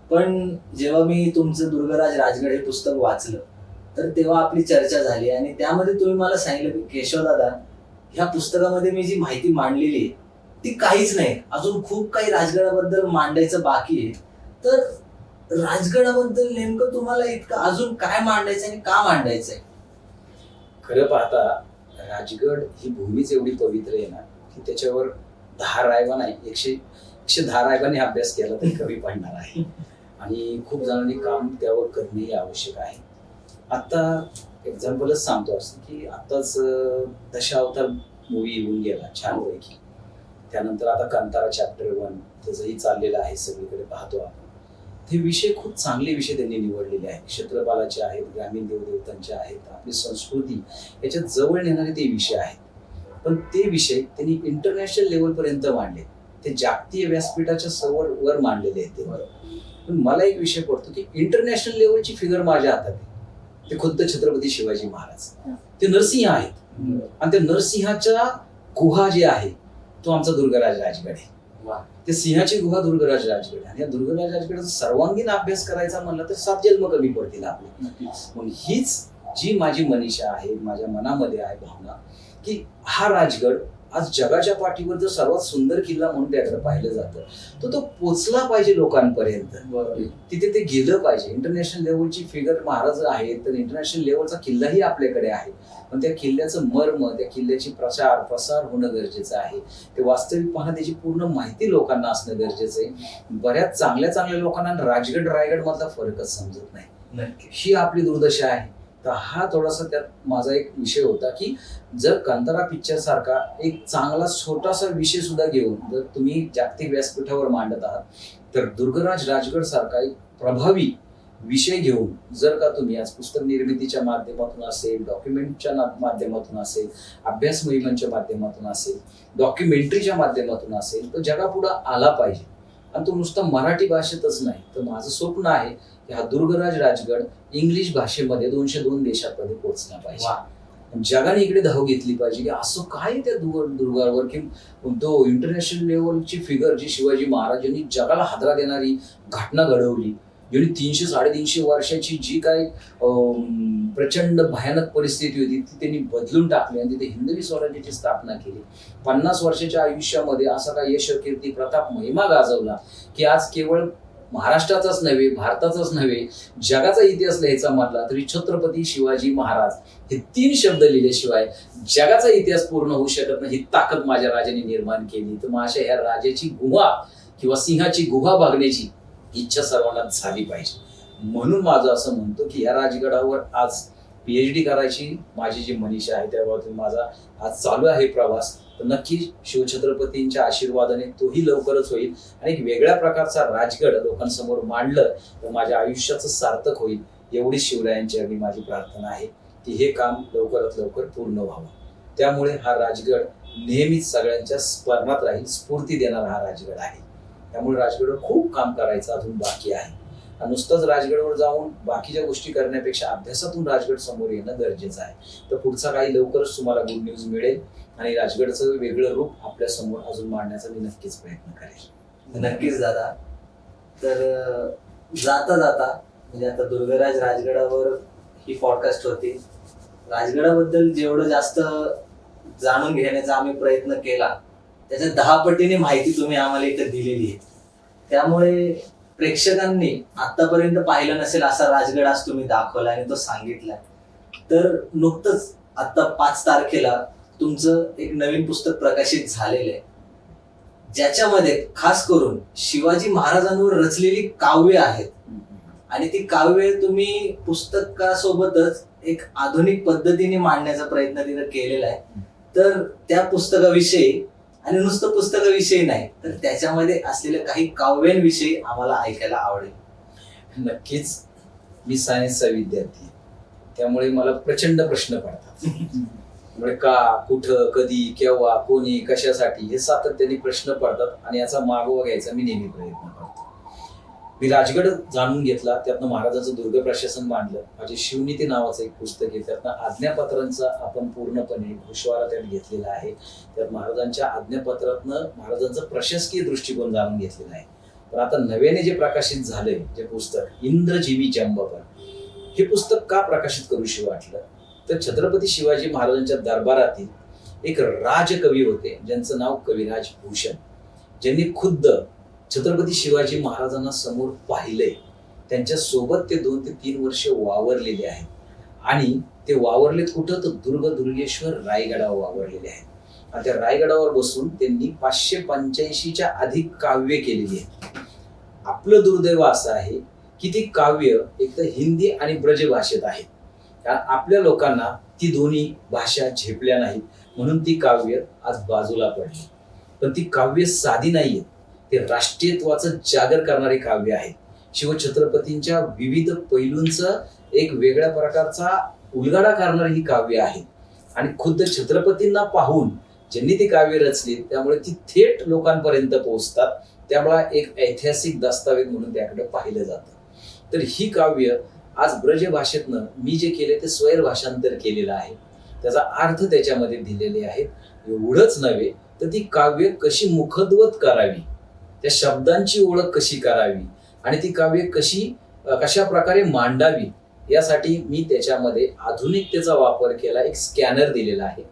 पण जेव्हा मी तुमचं दुर्गराज राजगड हे पुस्तक वाचलं तर तेव्हा आपली चर्चा झाली आणि त्यामध्ये तुम्ही मला सांगितलं की केशव दादा, ह्या पुस्तकामध्ये मी जी माहिती मांडलेली आहे ती काहीच नाही, अजून खूप काही राजगडाबद्दल मांडायचं बाकी आहे. तर राजगडाबद्दल नेमकं तुम्हाला इतकं अजून काय मांडायचं आणि का मांडायचंय? खरं पाहता राजगड ही भूमीच एवढी पवित्र आहे ना की त्याच्यावर 10 रायबा नाही, 110 रायबांनी अभ्यास केला तरी कमी पडणार आहे. आणि खूप जणांनी काम त्यावर करणंही आवश्यक आहे. आता एक्झाम्पलच सांगतो असं की आताच दशावतार मूवी येऊन गेला छानपैकी. त्यानंतर आता कांतारा चॅप्टर 1 त्याचंही चाललेलं आहे, सगळीकडे पाहतो आपण. ते विषय खूप चांगले विषय त्यांनी निवडलेले आहेत. क्षेत्रपालाचे आहेत, ग्रामीण देवदेवतांचे आहेत, आपली संस्कृती याच्या जवळ नेणारे ते विषय आहेत. पण ते विषय त्यांनी इंटरनॅशनल लेवलपर्यंत मांडले, ते जागतिक व्यासपीठाच्या वर मांडलेले आहेत ते. पण मला एक विषय पडतो की इंटरनॅशनल लेवलची फिगर माझ्या हातात आहे. ते खुद्द छत्रपती शिवाजी महाराज, ते नरसिंह आहेत. आणि त्या नरसिंहाच्या गुहा जे आहे तो आमचा दुर्गराज राजगड आहे. ते सिंहाची गुहा दुर्गराज राजगड. आणि या दुर्गराज राजगडाचा सर्वांगीण अभ्यास करायचा म्हणलं तर 7 जन्म कमी पडतील आपले. मग हीच जी माझी मनीषा आहे, माझ्या मनामध्ये आहे भावना की हा राजगड आज जगाच्या पाठीवर जर सर्वात सुंदर किल्ला म्हणून त्याकडे पाहिलं जातं, तर तो पोचला पाहिजे लोकांपर्यंत, तिथे ते गेलं पाहिजे. इंटरनॅशनल लेवलची फिगर महाराज आहे, तर इंटरनॅशनल लेवलचा किल्लाही आपल्याकडे आहे, पण त्या किल्ल्याचं मर्म, त्या किल्ल्याची प्रसार होणं गरजेचं आहे. ते वास्तविक पाहणं, त्याची पूर्ण माहिती लोकांना असणं गरजेचं आहे. बऱ्याच चांगल्या लोकांना राजगड रायगड मधला फरकच समजत नाही. ही आपली दुर्दशा आहे. तर हा थोडासा त्यात माझा एक विषय होता की जर कांतारा पिक्चर सारखा एक चांगला छोटासा विषय सुद्धा घेऊन जर तुम्ही जागतिक व्यासपीठावर मांडत आहात, तर दुर्गराज राजगड सारखा एक प्रभावी विषय घेऊन जर का तुम्ही आज पुस्तक निर्मितीच्या माध्यमातून असेल, डॉक्युमेंटच्या माध्यमातून असेल, अभ्यास मोहिमांच्या माध्यमातून असेल, डॉक्युमेंटरीच्या माध्यमातून असेल, तर जगापुढं आला पाहिजे. आणि तो नुसता मराठी भाषेतच नाही, तर माझं स्वप्न आहे की हा दुर्गराज राजगड इंग्लिश भाषेमध्ये 202 देशांमध्ये पोहोचला पाहिजे. जगाने इकडे धाव घेतली पाहिजे की असं काय त्या दुर्गावर की तो इंटरनॅशनल लेवलची फिगर जी शिवाजी महाराजांनी जगाला हादरा देणारी घटना घडवली, ज्यांनी 300-350 वर्षाची जी काय प्रचंड भयानक परिस्थिती होती ती त्यांनी बदलून टाकली आणि तिथे हिंदवी स्वराज्याची स्थापना केली. 50 वर्षाच्या आयुष्यामध्ये असा काय यश कीर्ती प्रताप महिमा गाजवला की आज केवळ महाराष्ट्राचाच नव्हे, भारताचाच नव्हे, जगाचा इतिहास लिहायचा म्हटला तरी छत्रपती शिवाजी महाराज हे 3 शब्द लिहिल्याशिवाय जगाचा इतिहास पूर्ण होऊ शकत नाही. ही ताकद माझ्या राजाने निर्माण केली. तर माझ्या ह्या राजाची गुहा किंवा सिंहाची गुहा बघण्याची इच्छा सर्वांना झाली पाहिजे. म्हणून माझं असं म्हणतो की या राजगडावर आज PhD करायची माझी जी मनीषा आहे, त्याबाबतीत माझा आज चालू आहे प्रवास. तर नक्की शिवछत्रपतींच्या आशीर्वादाने तोही लवकरच होईल आणि एक वेगळ्या प्रकारचा राजगड लोकांसमोर मांडलं तर माझ्या आयुष्याचं सार्थक होईल. एवढी शिवरायांची अगदी माझी प्रार्थना आहे की हे काम लवकरात लवकर पूर्ण व्हावं. त्यामुळे हा राजगड नेहमीच सगळ्यांच्या स्मरणात राहील, स्फूर्ती देणारा हा राजगड आहे. त्यामुळे राजगडवर खूप काम करायचं अजून बाकी आहे. नुसतंच राजगडावर जाऊन बाकीच्या गोष्टी करण्यापेक्षा अभ्यासातून राजगड समोर येणं गरजेचं आहे. तर पुढचा काही लवकरच तुम्हाला गुड न्यूज मिळेल आणि राजगडचं वेगळं रूप आपल्या समोर अजून मांडण्याचा मी नक्कीच प्रयत्न करेन. नक्कीच दादा. तर जाता म्हणजे आता दुर्गराज राजगडावर ही पॉडकास्ट होती. राजगडाबद्दल जेवढं जास्त जाणून घेण्याचा आम्ही प्रयत्न केला त्याच्या 10 पटीने माहिती तुम्ही आम्हाला इथं दिलेली आहे. त्यामुळे प्रेक्षकांनी आतापर्यंत पाहिलं नसेल असा राजगड आज तुम्ही दाखवला आणि तो सांगितलाय. तर नुकतंच आता 5 तारखेला तुमचं एक नवीन पुस्तक प्रकाशित झालेलं आहे, ज्याच्यामध्ये खास करून शिवाजी महाराजांवर रचलेली काव्य आहेत आणि ती काव्य तुम्ही पुस्तकासोबतच एक आधुनिक पद्धतीने मांडण्याचा प्रयत्न तिथं केलेला आहे. तर त्या पुस्तकाविषयी आणि नुसतं पुस्तकाविषयी नाही तर त्याच्यामध्ये असलेल्या काही काव्यांविषयी आम्हाला ऐकायला आवडेल. नक्कीच. मी सायन्सचा विद्यार्थी, त्यामुळे मला प्रचंड प्रश्न पडतात. त्यामुळे का, कुठं, कधी, केव्हा, कोणी, कशासाठी हे सातत्याने प्रश्न पडतात आणि याचा मागोवा घ्यायचा मी नेहमी प्रयत्न करतो. मी राजगड जाणून घेतला, त्यातनं महाराजांचं दुर्ग प्रशासन मांडलं. माझे शिवनीती नावाचं एक पुस्तक आहे, त्यातनं आज्ञापत्रांचा आपण पूर्णपणे गोषवारा त्यात घेतलेला आहे. त्यात महाराजांच्या आज्ञापत्रातनं महाराजांचा प्रशासकीय दृष्टिकोन जाणून घेतलेला आहे. पण आता नव्याने जे प्रकाशित झालंय जे पुस्तक इंद्रजीवी जंबपर, हे पुस्तक का प्रकाशित करूशी वाटलं तर छत्रपती शिवाजी महाराजांच्या दरबारातील एक राजकवी होते ज्यांचं नाव कविराज भूषण, ज्यांनी खुद्द छत्रपती शिवाजी महाराजांना समोर पाहिलंय. त्यांच्या सोबत ते 2 ते 3 वर्ष वावरलेले आहेत आणि ते वावरलेत कुठं तर दुर्गेश्वर रायगडावर वावरलेले आहेत. आणि त्या रायगडावर बसून त्यांनी 585च्या अधिक काव्य केलेली आहेत. आपलं दुर्दैव असं आहे की ती काव्य एक तर हिंदी आणि ब्रज भाषेत आहेत, कारण आपल्या लोकांना ती दोन्ही भाषा झेपल्या नाहीत म्हणून ती काव्य आज बाजूला पडली. पण ती काव्य साधी नाहीये, ते राष्ट्रीयत्वाचं जागर करणारे काव्य आहेत. शिवछत्रपतींच्या विविध पैलूंचा एक वेगळ्या प्रकारचा उलगडा करणारी ही काव्य आहेत. आणि खुद्द छत्रपतींना पाहून ज्यांनी ती काव्य रचली त्यामुळे ती थेट लोकांपर्यंत पोहोचतात. त्यामुळे एक ऐतिहासिक दस्तावेज म्हणून त्याकडे पाहिलं जातं. तर ही काव्य आज ब्रज भाषेतनं मी जे केले ते स्वैर भाषांतर केलेलं आहे, त्याचा अर्थ त्याच्यामध्ये दिलेले आहेत. एवढंच नव्हे तर ती काव्य कशी मुखद्वत करावी, त्या शब्दांची ओळख कशी करावी आणि ती काव्य कशा प्रकारे मांडावी यासाठी मी त्याच्यामध्ये आधुनिकतेचा वापर केला. एक स्कॅनर दिलेला आहे,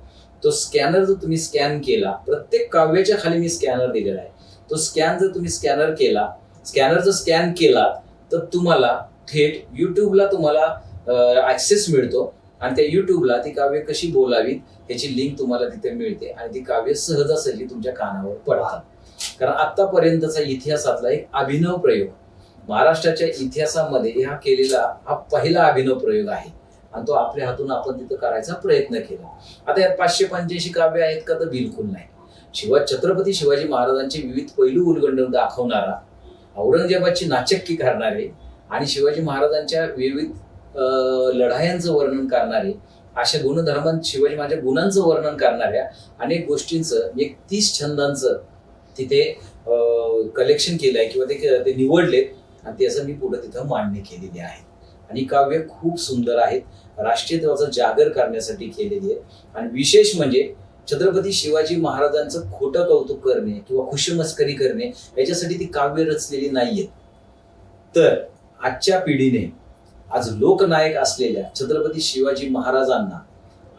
तो स्कॅनर जर तुम्ही स्कॅन केला, प्रत्येक काव्याच्या खाली मी स्कॅनर दिलेला आहे, तो स्कॅन जर तुम्ही स्कॅनर जर स्कॅन केला तर तुम्हाला थेट युट्यूबला तुम्हाला ऍक्सेस मिळतो आणि त्या युट्यूबला ती काव्य कशी बोलावीत ह्याची लिंक तुम्हाला तिथे मिळते आणि ती काव्य सहजासहजी तुमच्या कानावर पडतात. कारण आतापर्यंतचा इतिहासातला एक अभिनव प्रयोग, महाराष्ट्राच्या इतिहासामध्ये हा केलेला हा पहिला अभिनव प्रयोग आहे आणि तो आपल्या हातून आपण तिथं करायचा प्रयत्न केला. आता यात 585 काव्य आहेत का? तर बिलकुल नाही. छत्रपती शिवाजी महाराजांचे विविध पैलू उलगडून दाखवणारा, औरंगजेबाची नाचक्की करणारे आणि शिवाजी महाराजांच्या विविध लढायांचं वर्णन करणारे, अशा शिवाजी महाराजांच्या गुणांचं वर्णन करणाऱ्या अनेक गोष्टींचं 30 छंदांचं तिथे कलेक्शन केलंय किंवा ते निवडलेत आणि ते असं मी पुढे तिथं मांडणी केलेली आहे. आणि काव्य खूप सुंदर आहेत, राष्ट्रीयत्वाचा जागर करण्यासाठी केलेली आहे. आणि विशेष म्हणजे छत्रपती शिवाजी महाराजांचं खोटं कौतुक करणे किंवा खुशमस्करी करणे याच्यासाठी ती काव्य रचलेली नाहीयेत. तर आजच्या पिढीने आज लोकनायक असलेल्या छत्रपती शिवाजी महाराजांना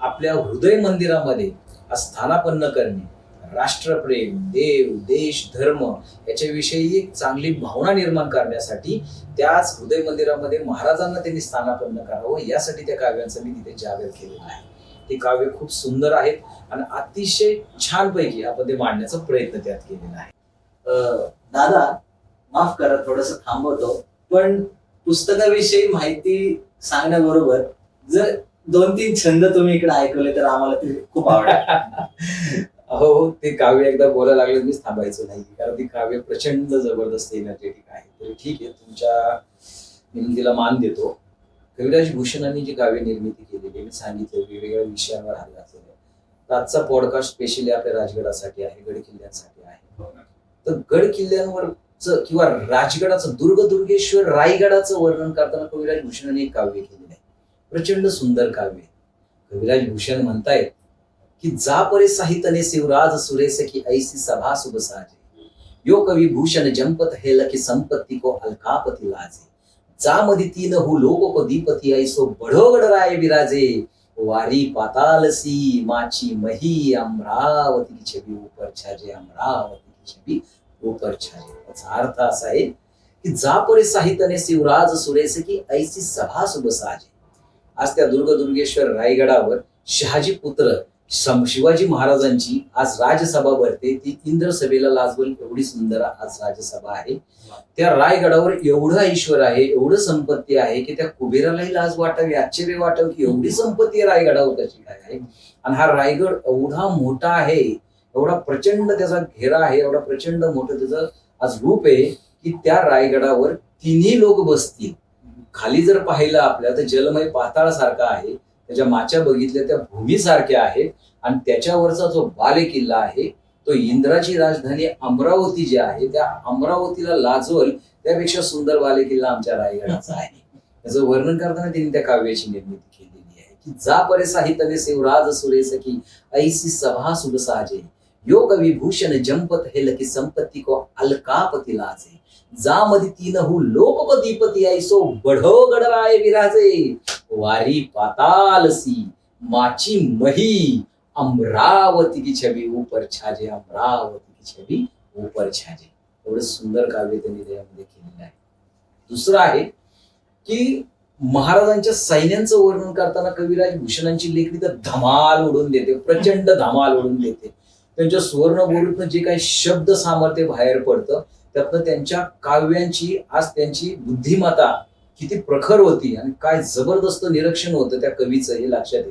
आपल्या हृदय मंदिरामध्ये स्थानापन्न करणे, राष्ट्रप्रेम, देव, देश, धर्म याच्याविषयी एक चांगली भावना निर्माण करण्यासाठी त्याच हृदय मंदिरामध्ये महाराजांना त्यांनी स्थानापन्न करावं यासाठी त्या काव्यांचं मी तिथे जागर केलेलं आहे. ते काव्य खूप सुंदर आहेत आणि अतिशय छानपैकी आपण ते मांडण्याचा प्रयत्न त्यात केलेला आहे. दादा माफ करा, थोडस थांबवतो, पण पुस्तकाविषयी माहिती सांगण्याबरोबर जर 2-3 छंद तुम्ही इकडे ऐकवले तर आम्हाला ते खूप आवडेल. हो, ते काव्य एकदा बोलायला लागलं मीच थांबायचं नाही, कारण ती काव्य प्रचंड जबरदस्त एनर्जेटिक आहे. तर ठीक आहे, तुमच्या विनंतीला मान देतो. कविराज भूषणांनी जी काव्य निर्मिती केलेली मी सांगितलं, वेगवेगळ्या विषयांवर हात घातलेला आहे. तर आजचा पॉडकास्ट स्पेशली आपल्या राजगडासाठी आहे, गड किल्ल्यांसाठी आहे. तर गड किल्ल्यांवरचं किंवा राजगडाचं, दुर्गेश्वर रायगडाचं वर्णन करताना कविराज भूषणांनी एक काव्य केलेलं आहे, प्रचंड सुंदर काव्य. कविराज भूषण म्हणतायत की जा परे साहितने शिवराज सुरेश की ऐसी सभा शुभ साजे, यो कवी भूषण जंपत हेल की संपत्ति को अलकापति लाजे, जा मदी तीन हु लोको को दीपति ऐसो बढ़ो गड राय विराजे, वारी पातालसी माची मही अमरावती की छबी ऊपर छाजे, अमरावती की छबी ऊपर छाजे. याचा अर्थ असा आहे की जा परे साहितने शिवराज सुरेश की ऐसी सभा शुभ साजे. आज त्या दुर्गेश्वर रायगडावर शहाजी पुत्र शिवाजी महाराजांची आज राजसभा भरते. ती इंद्र सभेला लाजवेल एवढी सुंदर आज राजसभा आहे. त्या रायगडावर एवढं ऐश्वर आहे, एवढं संपत्ती आहे की त्या कुबेरालाही लाज वाटावी, आश्चर्य वाटावं की एवढी संपत्ती आहे रायगडावर कशी काय आहे. आणि हा रायगड एवढा मोठा आहे, एवढा प्रचंड त्याचा घेरा आहे, एवढा प्रचंड मोठं त्याचं आज रूप आहे की त्या रायगडावर 3 लोक बसतील. खाली जर पाहिलं आपल्या तर जलमय पाताळासारखा आहे, त्याच्या माच्या बघितल्या त्या भूमीसारख्या आहेत आणि त्याच्यावरचा जो बाले किल्ला आहे तो इंद्राची राजधानी अमरावती जी आहे त्या अमरावतीला लाजवल त्यापेक्षा सुंदर बाले किल्ला आमच्या रायगडाचा आहे. त्याचं वर्णन करताना त्यांनी त्या काव्याची निर्मिती केलेली आहे की जा परे साहितने शिवराज सुरेश की ऐसी सभा शुभ साजे, यो कवी भूषण जंपत हेल की संपत्ति को अलकापति लाजे, जा मदी तीन हु लोक को दीपति ऐसो बढ़ो गड राय विराजे, वारी पातालसी माची मही अमरावती की छबी ऊपर छाजे, अमरावती की छबी ऊपर छाजे. एवढं सुंदर काव्य त्यांनी त्यामध्ये केलेलं आहे. दुसरं आहे की महाराजांच्या सैन्यांचं वर्णन करताना कविराज भूषणांची लेखणी तर धमाल उडून देते, प्रचंड धमाल उडून देते. त्यांच्या सुवर्णभूतून जे काही शब्द सामर्थ्य बाहेर पडतं त्यातनं त्यांच्या काव्यांची आज त्यांची बुद्धिमत्ता किती प्रखर होती आणि काय जबरदस्त निरीक्षण होतं त्या कवीचं हे लक्षात येतं.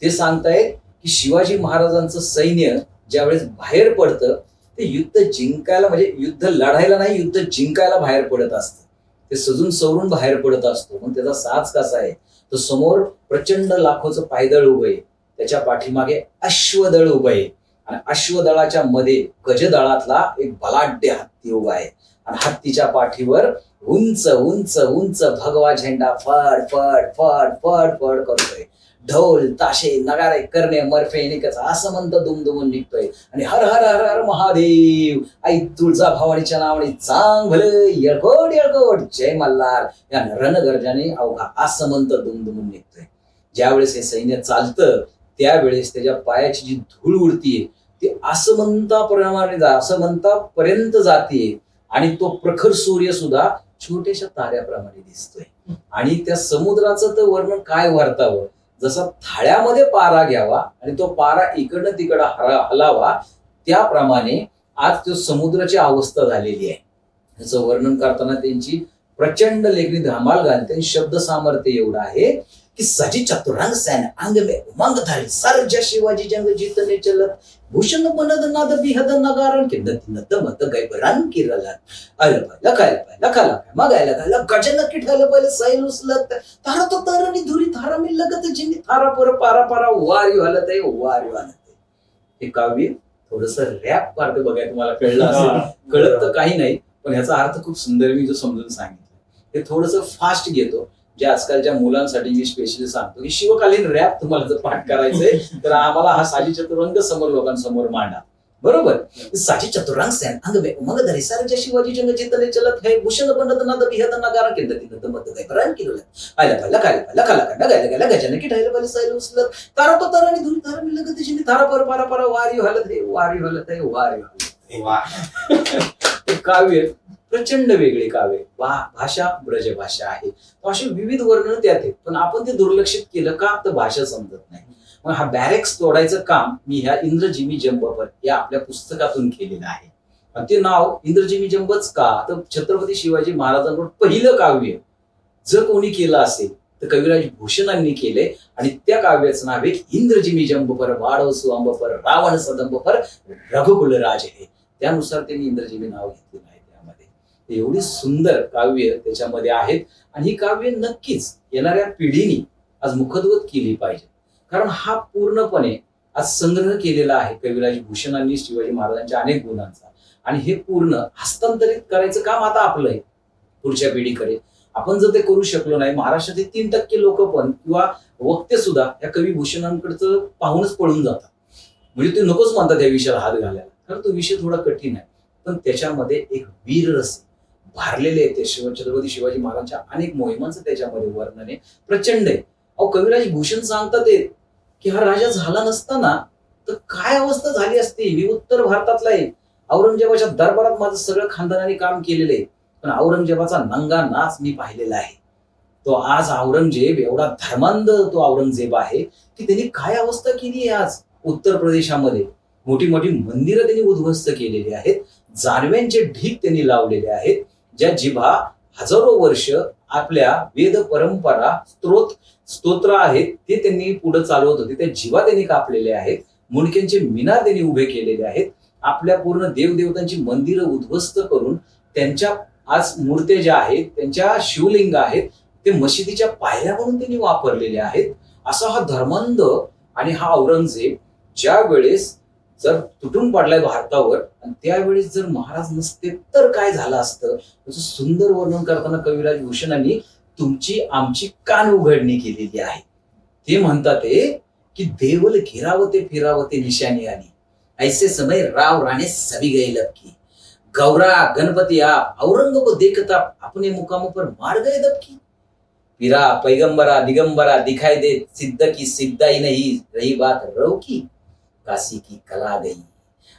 ते सांगतायत की शिवाजी महाराजांचं सैन्य ज्यावेळेस बाहेर पडतं ते युद्ध जिंकायला, म्हणजे युद्ध लढायला नाही, युद्ध जिंकायला बाहेर पडत असतं. ते सजून सवरून बाहेर पडत असतो. मग त्याचा साज कसा आहे, तर समोर प्रचंड लाखोचं पायदळ उभं आहे, त्याच्या पाठीमागे अश्वदळ उभं आहे आणि अश्वदळाच्या मध्ये गजदळातला एक बलाढ्य हत्ती उभा आहे आणि हत्तीच्या पाठीवर उंच उंच उंच भगवा झेंडा फड फड फड फड फड करतोय. ढोल ताशे नगारे करणे मर्फे निकच असं म्हणतं दुमदुमून निघतोय आणि हर हर हर हर महादेव आई तुळजा भवानीच्या नावाने चांग भले येळकोट येळकोट जय मल्हार या रणगर्जाने अवघा असं म्हणतं दुमदुमून निघतोय. ज्यावेळेस हे सैन्य चालतं त्यावेळेस त्याच्या पायाची जी धूळ उडतीये ती असं म्हणता पर्यंत जातीये आणि तो प्रखर सूर्य सुद्धा छोट्याशा ताऱ्याप्रमाणे दिसतोय. आणि त्या समुद्राचं तर वर्णन काय वार्तावं, जसा थाळ्यामध्ये पारा घ्यावा आणि तो पारा इकडनं तिकडं हलावा, त्याप्रमाणे आज तो समुद्राची अवस्था झालेली आहे. त्याचं वर्णन करताना त्यांची प्रचंड लेखणी धमाल घालते. शब्द सामर्थ्य एवढं आहे की सजी चतुरंग सैन अंग में उमंग धरी सर्ज शिवाजी जंग जीतने चलत भूषण बनद नाद बिहद नगारण की नत नत मत गैबरान की रलन आयला लखा मगायला गायला गजन किठायला पहिले सैल उचलत तारा तो तारणी धुरी थारा मी लगत जिनी थारा पर पारा पारा वारी हलत आहे वारी हलत आहे. हे काव्य थोडस रॅप पार्ट बघाय तुम्हाला कळलं असेल. कळत तर काही नाही, पण ह्याचा अर्थ खूप सुंदर मी जो समजून सांगितलं. हे थोडंसं फास्ट घेतो, जे आजकालच्या मुलांसाठी मी स्पेशली सांगतो की शिवकालीन रॅप तुम्हाला जर पाठ करायचंय तर आम्हाला हा साजी चतुरंग समोर लोकांसमोर मांडा. बरोबर. साजी चतुरंग सैन अंग में उमंग धरी सर्ज शिवाजी जंग जीतने चलत है भूषण बनद नाद बिहद नगारा की नत मत गैबरान की रलन आयला लखा गायला गायला गजन किठायला पहिले सैल उचलत तारा तो तारणी धुरी थारा मी लगत जिनी थारा पर पारा पारा वारी हलत आहे वारी हलत आहे वारी हलत आहे. हे काव्य प्रचंड वेगळे काव्य, भाषा ब्रजभाषा आहे. असे विविध वर्णन त्यात आहेत, पण आपण ते दुर्लक्षित केलं का तर भाषा समजत नाही. मग हा बॅरेक्स तोडायचं काम मी ह्या इंद्रजिमी जंबपर या आपल्या पुस्तकातून केलेलं आहे. आणि ते नाव इंद्रजिमी जंबच का तर छत्रपती शिवाजी महाराजांवर पहिलं काव्य जर कोणी केलं असेल तर कविराज भूषणांनी केले. आणि त्या काव्याचं नाव आहे इंद्रजिमी जंबपर वाढव सुअंबपर रावण सदंबपर रघुकुल राज हे. त्यानुसार त्यांनी इंद्रजिमी नाव घेतलेलं आहे. एवढी सुंदर काव्य त्याच्यामध्ये आहेत आणि ही काव्य नक्कीच येणाऱ्या पिढीने आज मुखोद्गत केली पाहिजे. कारण हा पूर्णपणे आज संग्रह केलेला आहे कविराज भूषणांनी शिवाजी महाराजांच्या अनेक गुणांचा. आणि हे पूर्ण हस्तांतरित करायचं काम आता आपलं आहे पुढच्या पिढीकडे. आपण जर ते करू शकलो नाही, महाराष्ट्रातील 3% लोक पण किंवा वक्ते सुद्धा या कवी भूषणांकडचं पाहूनच पळून जातात. म्हणजे ते नकोच म्हणतात त्या विषयाला हात घालायला, कारण तो विषय थोडा कठीण आहे. पण त्याच्यामध्ये एक वीररस भारलेले आहे. ते छत्रपती शिवाजी महाराजांच्या अनेक मोहिमांचं त्याच्यामध्ये वर्णन आहे, प्रचंड आहे. अहो कविराज भूषण सांगतात की हा राजा झाला नसताना तर काय अवस्था झाली असती. मी उत्तर भारतातला आहे, औरंगजेबाच्या दरबारात माझं सगळं खानदानाने काम केलेलं आहे, पण औरंगजेबाचा नंगा नाच मी पाहिलेला आहे. तो आज औरंगजेब एवढा धर्मांध तो औरंगजेब आहे की त्यांनी काय अवस्था केली आहे. आज उत्तर प्रदेशामध्ये मोठी मोठी मंदिरं त्यांनी उद्ध्वस्त केलेली आहेत, जानव्यांचे ढीक त्यांनी लावलेले आहेत. ज्या जिभा हजारो वर्ष आपल्या वेद परंपरा स्तोत्र आहेत ते त्यांनी पुढे चालवत होते, त्या जिभा त्यांनी कापलेल्या आहेत. मुंडक्यांचे मिनार त्यांनी उभे केलेले आहेत. आपल्या पूर्ण देवदेवतांची मंदिरं उद्ध्वस्त करून त्यांच्या आज मूर्त्या ज्या आहेत, त्यांच्या शिवलिंग आहेत, ते मशिदीच्या पायऱ्या म्हणून त्यांनी वापरलेले आहेत. असा हा धर्मांध आणि हा औरंगजेब ज्या वेळेस जर तुटून पडलाय भारतावर, आणि त्यावेळेस जर महाराज नसते तर काय झालं असतं, त्याचं सुंदर वर्णन करताना कविराज भूषणांनी तुमची आमची कान उघडणी केलेली आहे. ते म्हणतात की देवल घिरावते फिरावते निशाणी आली ऐसे समय राव राणे सभी गए लपकी गौरा गणपती आप औरंग को देखता अपने मुकामों पर मार गए दबकी पीरा पैगंबरा दिगंबरा दिखाई दे सिद्ध की सिद्धाई नहीं रही बात रव की काशी की कला गई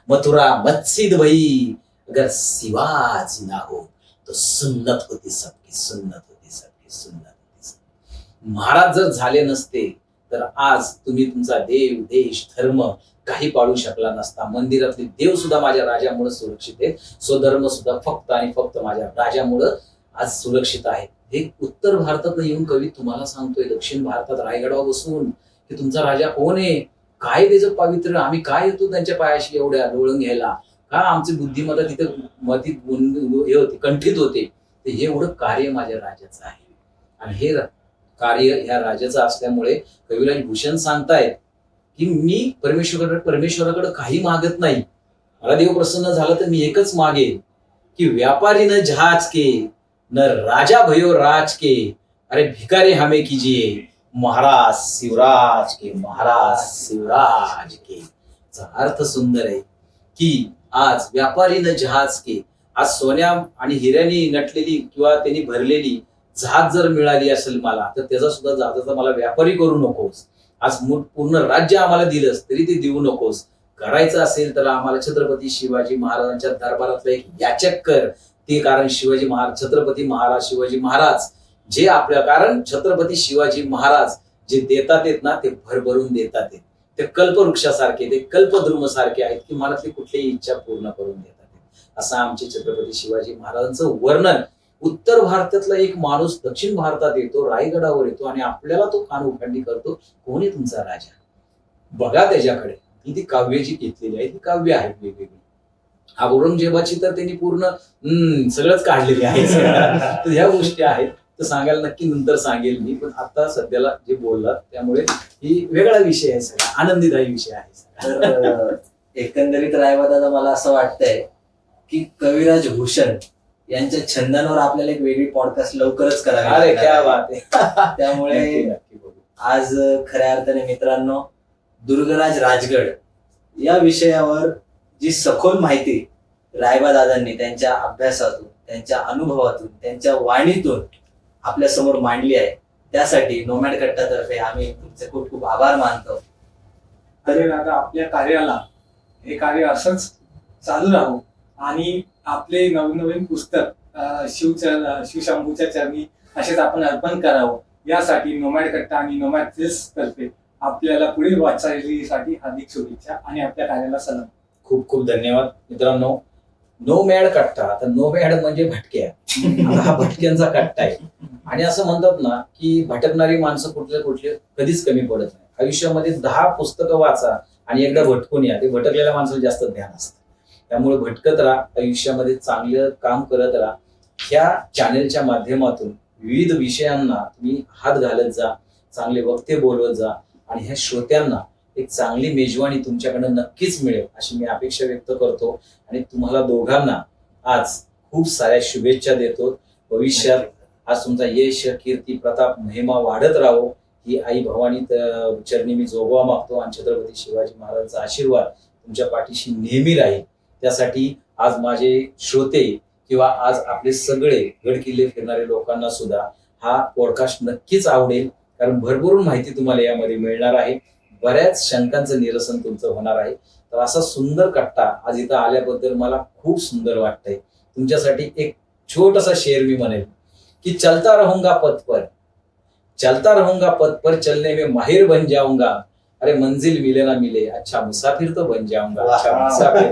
मथुरा मस्जिद भई अगर शिवाजी ना हो तो सुन्नत होती सबकी सुन्नत होती सबकी सुन्नत होती. महाराज जर झाले नसते तर आज तुम्ही तुमचा देव देश धर्म काही पाळू शकला नसता. मंदिरातले देव सुद्धा माझ्या राजामुळे सुरक्षित आहेत, स्वधर्म सुद्धा फक्त आणि फक्त माझ्या राजामुळे आज सुरक्षित आहे. हे उत्तर भारतात येऊन कवी तुम्हाला सांगतोय, दक्षिण भारतात रायगडावर बसून की तुमचा राजा कोण आहे, काय त्याचं पावित्र्य, आम्ही काय येतो त्यांच्या पायाशी एवढ्या डोळून घ्यायला, का आमची बुद्धिमत्ता तिथे मती हे होते, कंठित होते. ते हे एवढं कार्य माझ्या राजाचं आहे. आणि हे कार्य ह्या राजाचं असल्यामुळे कविराज भूषण सांगतायत की मी परमेश्वराकडे काही मागत नाही. मला देव प्रसन्न झाला तर मी एकच मागेन की व्यापारी न जहाज के न राजा भयो राज के अरे भिकारी हमें कीजिए महाराज शिवराज के महाराज शिवराज के. अर्थ सुंदर आहे की आज व्यापारी न जहाज के, आज सोन्या आणि हिऱ्यानी नटलेली किंवा त्यांनी भरलेली जहाज जर मिळाली असेल मला तर त्याचा सुद्धा जहाजाचा मला व्यापारी करू नकोस. आज पूर्ण राज्य आम्हाला दिलंस तरी ते देऊ नकोस. करायचं असेल तर आम्हाला छत्रपती शिवाजी महाराजांच्या दरबारातलं एक याचक कर. ते कारण छत्रपती महाराज शिवाजी महाराज जे आपल्या कारण छत्रपती शिवाजी महाराज जे देतात आहेत ना ते भरभरून देतात आहेत. ते कल्पवृक्षासारखे ते कल्पद्रुमसारखे आहेत की मला ते कुठलीही इच्छा पूर्ण करून देतात आहेत. असं आमचे छत्रपती शिवाजी महाराजांचं वर्णन. उत्तर भारतातला एक माणूस दक्षिण भारतात येतो, रायगडावर येतो आणि आपल्याला तो कान उघडणी करतो, कोण आहे तुमचा राजा? बघा त्याच्याकडे, ती काव्य जी घेतलेली आहे ती काव्य आहेत वेगवेगळी. औरंगजेबाची तर त्यांनी पूर्ण सगळंच काढलेली आहे. तर ह्या गोष्टी आहेत तर सांगायला नक्की नंतर सांगेल मी, पण आता सध्याला जे बोललात त्यामुळे ही वेगळा विषय आहे, सगळा आनंदीदायी विषय आहे. तर एकंदरीत रायबा दादा मला असं वाटतंय की कविराज भूषण यांच्या छंदांवर आपल्याला एक वेगळी पॉडकास्ट लवकरच करावी अरे लागणार क्या आहे. बात आहे. त्यामुळे नक्की बघू. आज खऱ्या अर्थाने मित्रांनो दुर्गराज राजगड या विषयावर जी सखोल माहिती रायबा दादांनी त्यांच्या अभ्यासातून, त्यांच्या अनुभवातून, त्यांच्या वाणीतून आपल्या समोर मांडली आहे त्यासाठी नोमॅड कट्टातर्फे आम्ही तुमचे खूप खूप आभार मानतो. अरे दादा, आपल्या कार्याला हे कार्य असंच चालू राहू आणि आपले नवीन नवीन पुस्तक शिवशंभूच्या चरणी असेच आपण अर्पण करावं यासाठी नोमॅड कट्टा आणि नोमॅड थ्रिल्स तर्फे आपल्याला पुढील वाटचालीसाठी हार्दिक शुभेच्छा आणि आपल्या कार्याला सलाम. खूप खूप धन्यवाद मित्रांनो. नो मॅड कट्टा. आता नो मॅड म्हणजे भटक्या. आता हा भटक्यांचा कट्टा आहे. आणि असं म्हणतात ना की भटकणारी माणसं कुठले कधीच कमी पडत नाही. आयुष्यामध्ये 10 पुस्तकं वाचा आणि एकदा भटकून या. ते भटकलेल्या माणसाला जास्त ज्ञान असतं. त्यामुळे भटकत राहा, आयुष्यामध्ये चांगलं काम करत राहा. ह्या चॅनेलच्या माध्यमातून विविध विषयांना तुम्ही हात घालत जा, चांगले वक्ते बोलवत जा आणि ह्या श्रोत्यांना एक चांगली मेजवानी तुमच्याकडनं नक्कीच मिळेल अशी मी अपेक्षा व्यक्त करतो. आणि तुम्हाला दोघांना आज खूप साऱ्या शुभेच्छा देतो. भविष्यात आज तुमचा यश, कीर्ती, प्रताप, महिमा वाढत राहो ही आई भवानी चरणी मी जोगवा मागतो. आणि छत्रपती शिवाजी महाराजांचा आशीर्वाद तुमच्या पाठीशी नेहमी राहील. त्यासाठी आज माझे श्रोते किंवा आज आपले सगळे गड किल्ले फिरणारे लोकांना सुद्धा हा पॉडकास्ट नक्कीच आवडेल. कारण भरभरून माहिती तुम्हाला यामध्ये मिळणार आहे. बऱ्याच शंकांचं निरसन तुमचं होणार आहे. तर असा सुंदर कट्टा आज इथं आल्याबद्दल मला खूप सुंदर वाटतंय. तुमच्यासाठी एक छोटासा शेर मी म्हणेल कि चलता रहूंगा पथ पर, चलता रहूंगा पथ पर, चलने में माहिर बन जाऊंगा. अरे मंजिल मिले ना मिले, अच्छा मुसाफिर तो बन जाऊंगा. अच्छा मुसाफिर.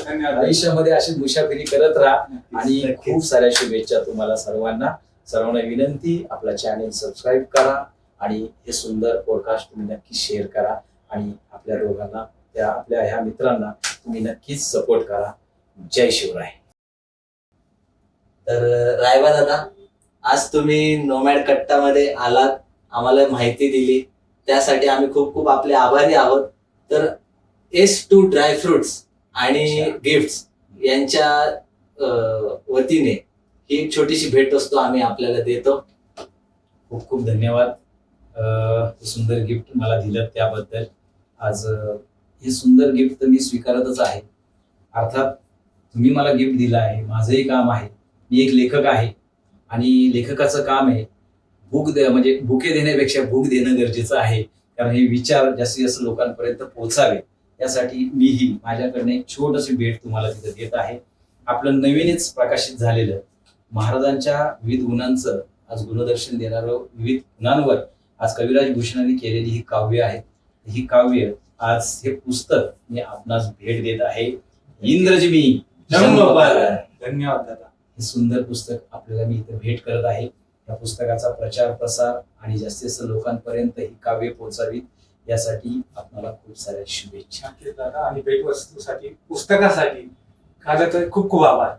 धन्यवाद. आयुष्यामध्ये अशी मुसाफिरी करत राहा आणि खूप साऱ्या शुभेच्छा तुम्हाला सर्वांना. सर्वांना विनंती, आपला चॅनेल सबस्क्राईब करा आणि हे सुंदर पॉडकास्ट तुम्ही नक्की शेअर करा आणि आपल्या दोघांना, आपल्या ह्या मित्रांना तुम्ही नक्कीच सपोर्ट करा. जय शिवराय. तर रायबा दादा, आज तुम्ही नोमॅड कट्टामध्ये आलात, आम्हाला माहिती दिली, त्यासाठी आम्ही खूप खूप आपले आभारी आहोत. तर S2 ड्रायफ्रुट्स आणि गिफ्ट्स यांच्या वतीने ही एक छोटीशी भेट वस्तू आम्ही आपल्याला देतो. खूप खूप धन्यवाद. सुंदर गिफ्ट मला दिलं त्याबद्दल. आज हे सुंदर गिफ्ट मी स्वीकारतच आहे. अर्थात तुम्ही मला गिफ्ट दिलं आहे, माझंही काम आहे. मी एक लेखक आहे आणि लेखकाचं काम आहे म्हणजे बुके देण्यापेक्षा भूक देणं गरजेचं आहे. कारण हे विचार जास्तीत जास्त लोकांपर्यंत पोहोचावे यासाठी मीही माझ्याकडनं एक छोटीशी भेट तुम्हाला तिथं देत आहे. आपलं नवीनच प्रकाशित झालेलं महाराजांच्या विविध गुणांचं आज गुणदर्शन देणारं, विविध गुणांवर आज कविराज भूषणांनी केलेली ही काव्य आहेत. ही काव्य आज हे पुस्तक मी आपणास भेट देत आहे. इंद्रजिमी धन्यवाद दादा. हे सुंदर पुस्तक आपल्याला मी इथे भेट करत आहे. या पुस्तकाचा प्रचार प्रसार आणि जास्तीत जास्त लोकांपर्यंत ही काव्य पोहोचावीत यासाठी आपल्याला खूप साऱ्या शुभेच्छा. दादा आणि भेटवस्तूसाठी, पुस्तकासाठी खरं तर खूप खूप आभार.